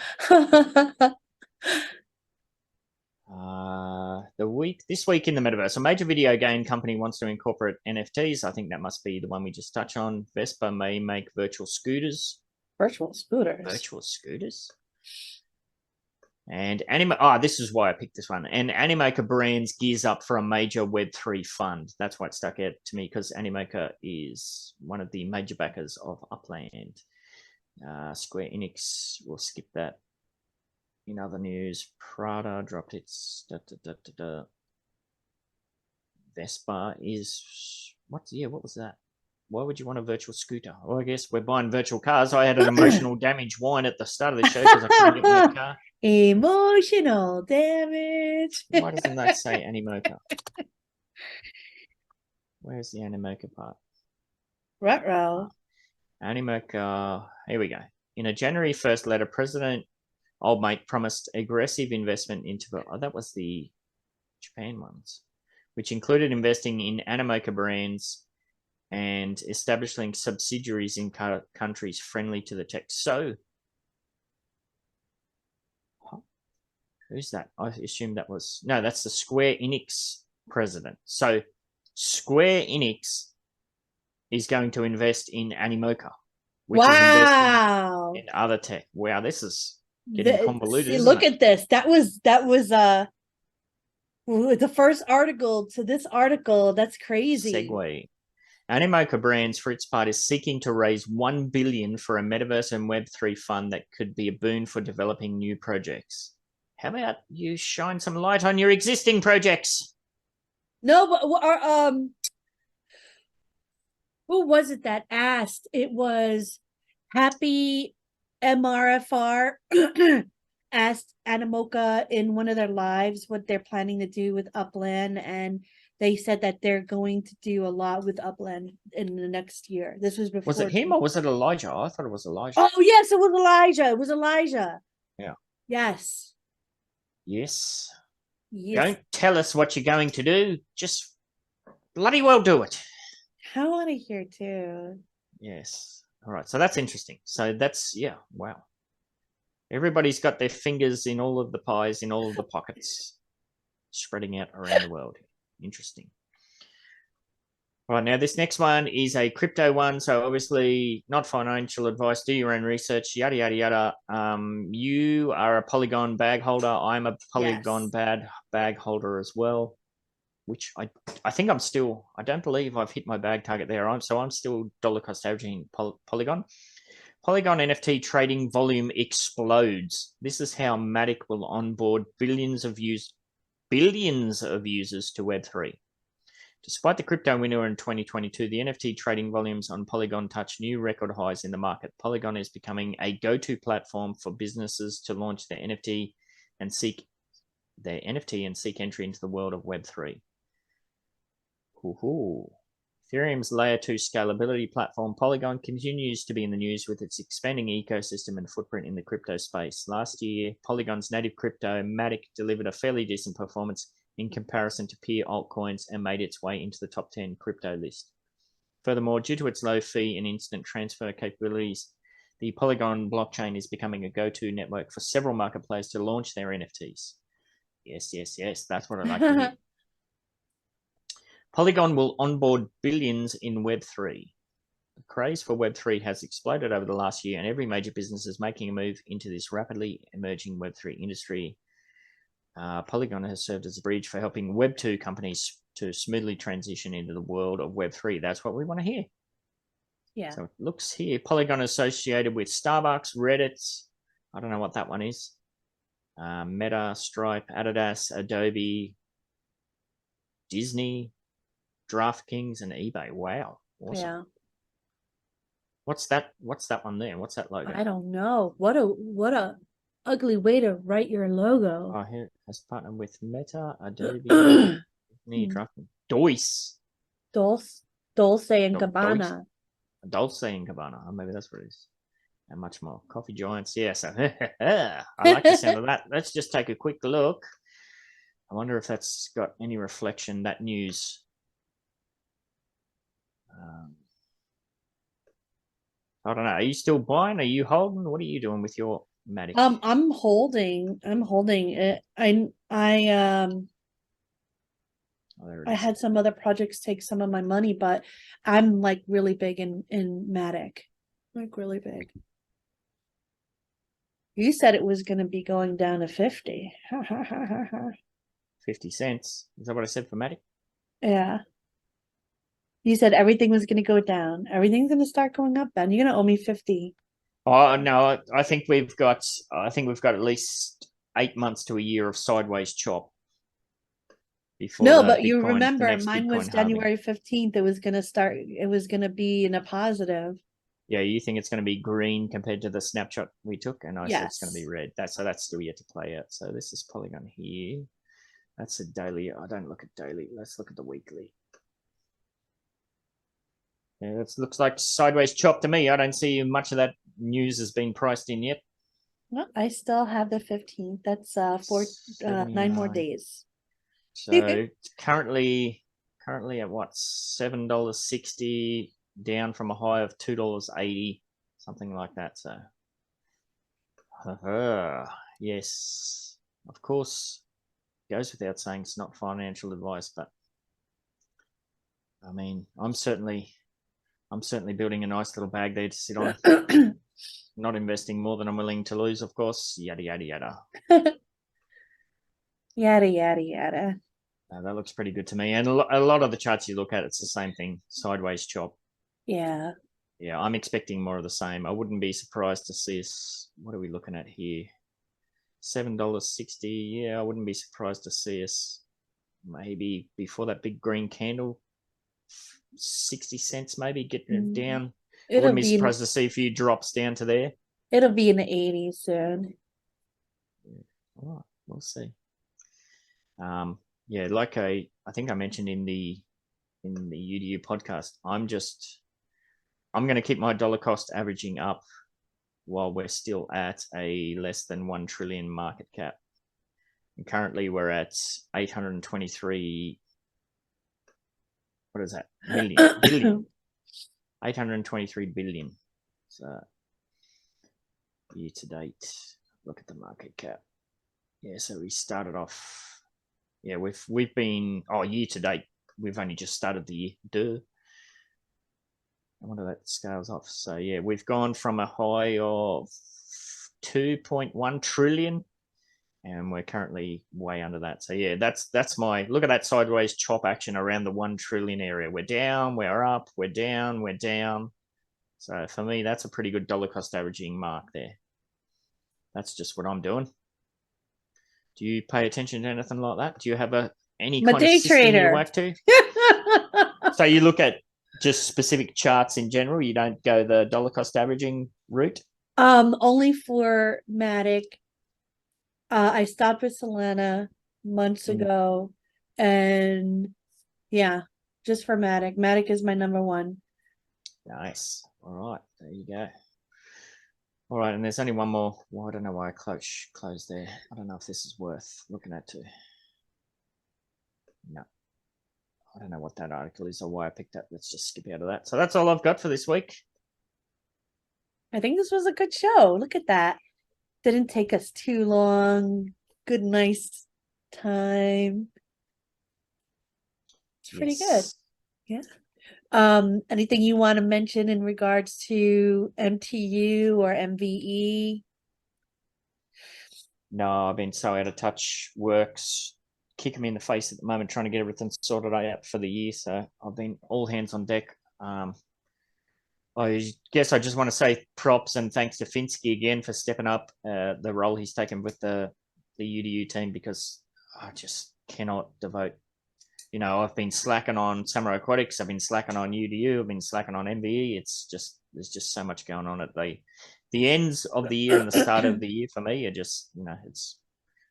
This week in the Metaverse, a major video game company wants to incorporate NFTs. I think that must be the one we just touched on. Vespa may make virtual scooters. Virtual scooters. And this is why I picked this one. And Animoca brands gears up for a major Web3 fund. That's why it stuck out to me, because Animoca is one of the major backers of Upland. Square Enix, we'll skip that. In other news, Prada dropped its Vespa is what was that? Why would you want a virtual scooter? Well, I guess we're buying virtual cars. I had an emotional damage whine at the start of the show because I couldn't get my car. Emotional damage. Why doesn't that say Animoca? Where's the Animoca part? Ruh-roh. Animoca, here we go. In a January 1st letter, President Old Mate promised aggressive investment into, oh, that was the Japan ones, which included investing in Animoca brands and establishing subsidiaries in countries friendly to the tech. So, who's that? I assume that was, no, that's the Square Enix president. So, Square Enix is going to invest in Animoca, which is investing in other tech. Wow, this is getting convoluted. Look at this. That was the first article to this article. That's crazy. Segue. Animoca Brands, for its part, is seeking to raise $1 billion for a Metaverse and Web3 fund that could be a boon for developing new projects. How about you shine some light on your existing projects? No, but who was it that asked? It was Happy MRFR asked Animoca in one of their lives what they're planning to do with Upland, and they said that they're going to do a lot with Upland in the next year. This was before. Was it him or was it Elijah? I thought it was Elijah. Oh, yes, it was Elijah. It was Elijah. Yeah. Yes. Yes. Yes. Don't tell us what you're going to do. Just bloody well do it. I want to hear too. Yes. All right. So that's interesting. So that's, yeah, wow. Everybody's got their fingers in all of the pies, in all of the pockets, spreading out around the world. Interesting. All right, now this next one is a crypto one, so obviously not financial advice. Do your own research, yada, yada, yada. You are a Polygon bag holder. I'm a Polygon bag holder as well, which I think I'm still, I don't believe I've hit my bag target there. So I'm still dollar cost averaging Polygon. Polygon NFT trading volume explodes. This is how MATIC will onboard billions of users to Web3. Despite the crypto winter in 2022, the NFT trading volumes on Polygon touched new record highs in the market. Polygon is becoming a go-to platform for businesses to launch their NFT and seek entry into the world of Web3. Ethereum's Layer 2 scalability platform, Polygon, continues to be in the news with its expanding ecosystem and footprint in the crypto space. Last year, Polygon's native crypto, MATIC, delivered a fairly decent performance in comparison to peer altcoins and made its way into the top 10 crypto list. Furthermore, due to its low fee and instant transfer capabilities, the Polygon blockchain is becoming a go-to network for several market players to launch their NFTs. Yes, yes, yes, that's what I like to hear. Polygon will onboard billions in Web3. The craze for Web3 has exploded over the last year, and every major business is making a move into this rapidly emerging Web3 industry. Polygon has served as a bridge for helping Web2 companies to smoothly transition into the world of Web3. That's what we want to hear. Yeah. So it looks here, Polygon associated with Starbucks, Reddit, I don't know what that one is, Meta, Stripe, Adidas, Adobe, Disney, DraftKings, and eBay. Wow. Awesome. Yeah. What's that one there? What's that logo? I don't know. What a ugly way to write your logo. Oh, here it has partnered with Meta, Adobe, Disney, DraftKings. Dolce and Gabbana. Dolce and Gabbana. Oh, maybe that's what it is. And much more. Coffee Giants. Yeah, so I like the sound of that. Let's just take a quick look. I wonder if that's got any reflection, that news. I don't know. Are you still buying? Are you holding? What are you doing with your MATIC? I'm holding it. I had some other projects take some of my money, but I'm like really big in MATIC. Like really big. You said it was going to be going down to 50. 50 cents. Is that what I said for MATIC? Yeah. You said everything was going to go down. Everything's going to start going up, Ben. You're going to owe me 50. Oh no, I think we've got at least 8 months to a year of sideways chop before No, the but you Bitcoin, the remember next mine was Bitcoin halving. January 15th. It was gonna start, it was gonna be in a positive. Yeah, you think it's going to be green compared to the snapshot we took, and I said it's going to be Yes. red. That's still yet to play out. So this is Polygon here. That's a daily. I don't look at daily. Let's look at the weekly. Yeah, it looks like sideways chop to me. I don't see much of that news has been priced in yet. Well, I still have the 15th. That's 9 more 79. days. So currently at what, $7.60, down from a high of $2.80, something like that. So yes, of course, goes without saying it's not financial advice, but I mean, I'm certainly building a nice little bag there to sit on. Not investing more than I'm willing to lose, of course. Yada yada yada. Yada yada yada. That looks pretty good to me. And a lot of the charts you look at, it's the same thing. Sideways chop. Yeah. Yeah, I'm expecting more of the same. I wouldn't be surprised to see us. What are we looking at here? $7.60. Yeah, I wouldn't be surprised to see us maybe before that big green candle, 60 cents maybe, getting it down. I wouldn't be surprised to see a few drops down to there. It'll be in the 80s soon. Yeah. All right, we'll see. Yeah, like I think I mentioned in the UDU podcast, I'm going to keep my dollar cost averaging up while we're still at a less than 1 trillion market cap. And currently we're at 823. What is that? Billion. 823 billion. So year to date, look at the market cap. Yeah, so we started off. Yeah, we've been year to date. We've only just started the year. Duh. I wonder that scales off. So yeah, we've gone from a high of 2.1 trillion, and we're currently way under that. So yeah, that's my look at that sideways chop action around the 1 trillion area. We're down, we're up, we're down, we're down. So for me, that's a pretty good dollar cost averaging mark there. That's just what I'm doing. Do you pay attention to anything like that? Do you have any kind of system you work to? So you look at just specific charts in general. You don't go the dollar cost averaging route. Only for Matic. I stopped with Solana months ago, and yeah, just for Matic. Matic is my number one. Nice. All right, there you go. All right, and there's only one more. Well, I don't know why I closed there. I don't know if this is worth looking at too. No. I don't know what that article is or why I picked up. Let's just skip out of that. So that's all I've got for this week. I think this was a good show. Look at that. Didn't take us too long. Good, nice time. It's pretty good. Yeah. Anything you want to mention in regards to MTU or MVE? No, I've been so out of touch. Work's kicking me in the face at the moment, trying to get everything sorted out for the year. So I've been all hands on deck. I guess I just want to say props and thanks to Finsky again for stepping up the role he's taken with the UDU team, because I just cannot devote. You know, I've been slacking on Samurai Aquatics, I've been slacking on UDU, I've been slacking on MVE. It's just, there's just so much going on at the ends of the year and the start of the year for me are just, you know, it's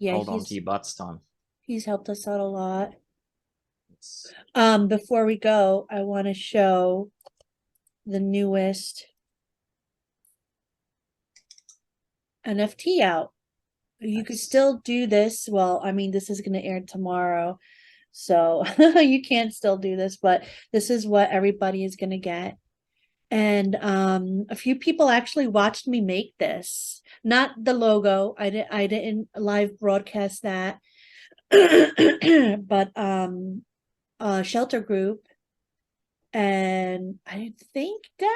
hold on to your butts time. He's helped us out a lot. Before we go, I want to show the newest NFT out. You could still do this. Well, I mean, this is going to air tomorrow, so you can't still do this, but this is what everybody is going to get. And a few people actually watched me make this. Not the logo. I didn't live broadcast that. But Shelter Group, and I think Dak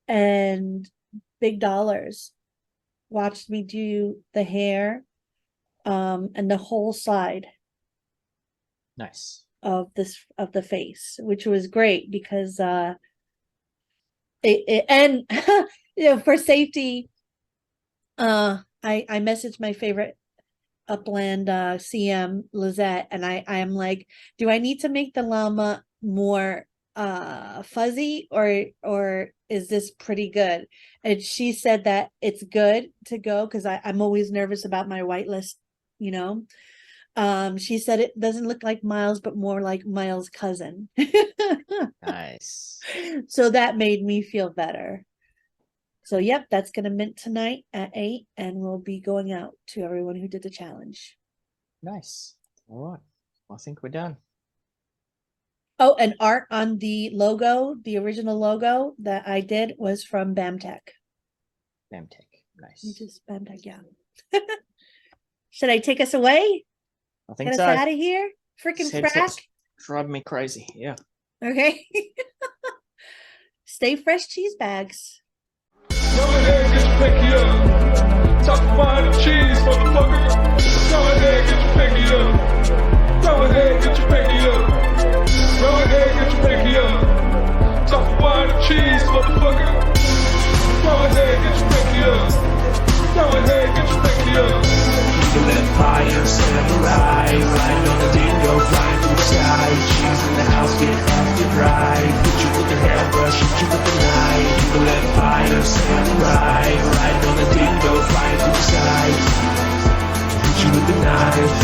and Big Dollars watched me do the hair and the whole side Nice. of the face, which was great because it and for safety, I messaged my favorite Upland CM Lizette, and I'm like, do I need to make the llama more fuzzy or is this pretty good? And she said that it's good to go because I'm always nervous about my whitelist, you know. She said it doesn't look like Miles, but more like Miles' cousin. Nice. So that made me feel better. So yep, that's gonna mint tonight at 8, and we'll be going out to everyone who did the challenge. Nice. All right. I think we're done. Oh, and art on the logo, the original logo that I did was from BAMTech. BAMTech. Nice. Just BAMTech, yeah. Should I take us away? I think Get so. us out of here? Freaking frack. Drive me crazy. Yeah. Okay. Stay fresh, cheese bags. Go ahead, get your pinky up. Talk wine and cheese, motherfucker. Go ahead, get your pinky up. Go ahead, get your pinky up. Go ahead, get your pinky up. Talk wine and cheese, motherfucker. Go ahead, get your pinky up. Go ahead, get your pinky up. People at fire, samurai, riding on the dingo, flying through the sky. Cheese in the house, get active right. Hit you with the hairbrush, hit you with the knife. People at fire, samurai, riding on the dingo, flying through the sky. Hit you with the knife,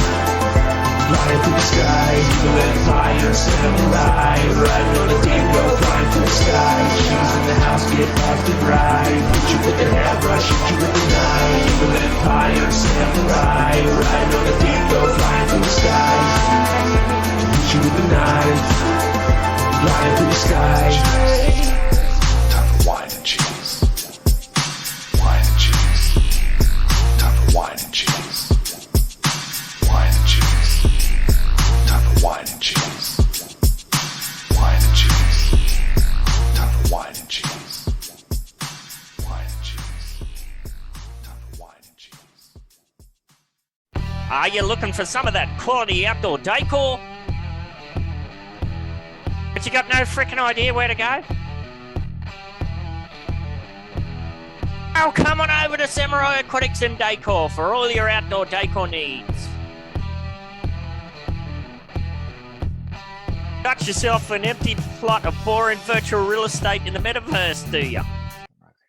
flying through the sky. People at fire, samurai, riding on the dingo, flying through the sky. Cheese in the house, get active right. Hit you with the hairbrush, hit you with the knife. People at fire, samurai, riding on the dingo, flying through the sky. Hit you with the knife, flying through the sky. Time for wine and cheese. Wine and cheese. Time for wine and cheese. Wine and cheese. Time for wine and cheese. Wine and cheese. Time for wine and cheese. Wine and cheese. Time for wine and cheese. Are you looking for some of that quality outdoor decor? But you got no freaking idea where to go? Oh, come on over to Samurai Aquatics and Decor for all your outdoor decor needs. Got yourself an empty plot of boring virtual real estate in the Metaverse, do ya?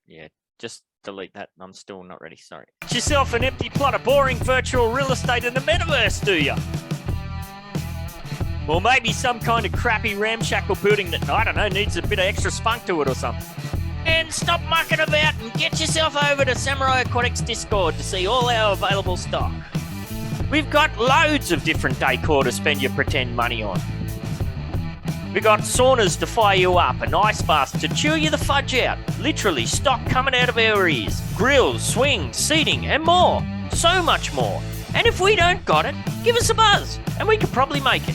Yeah, just delete that. I'm still not ready, sorry. Got yourself an empty plot of boring virtual real estate in the Metaverse, do ya? Or maybe some kind of crappy ramshackle building that, I don't know, needs a bit of extra spunk to it or something. And stop mucking about and get yourself over to Samurai Aquatics Discord to see all our available stock. We've got loads of different decor to spend your pretend money on. We got saunas to fire you up and ice baths to chew you the fudge out. Literally stock coming out of our ears. Grills, swings, seating and more. So much more. And if we don't got it, give us a buzz and we could probably make it.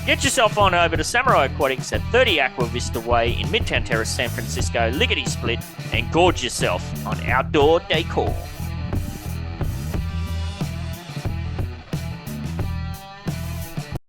Get yourself on over to Samurai Aquatics at 30 Aqua Vista Way in Midtown Terrace, San Francisco, lickety split, and gorge yourself on outdoor decor.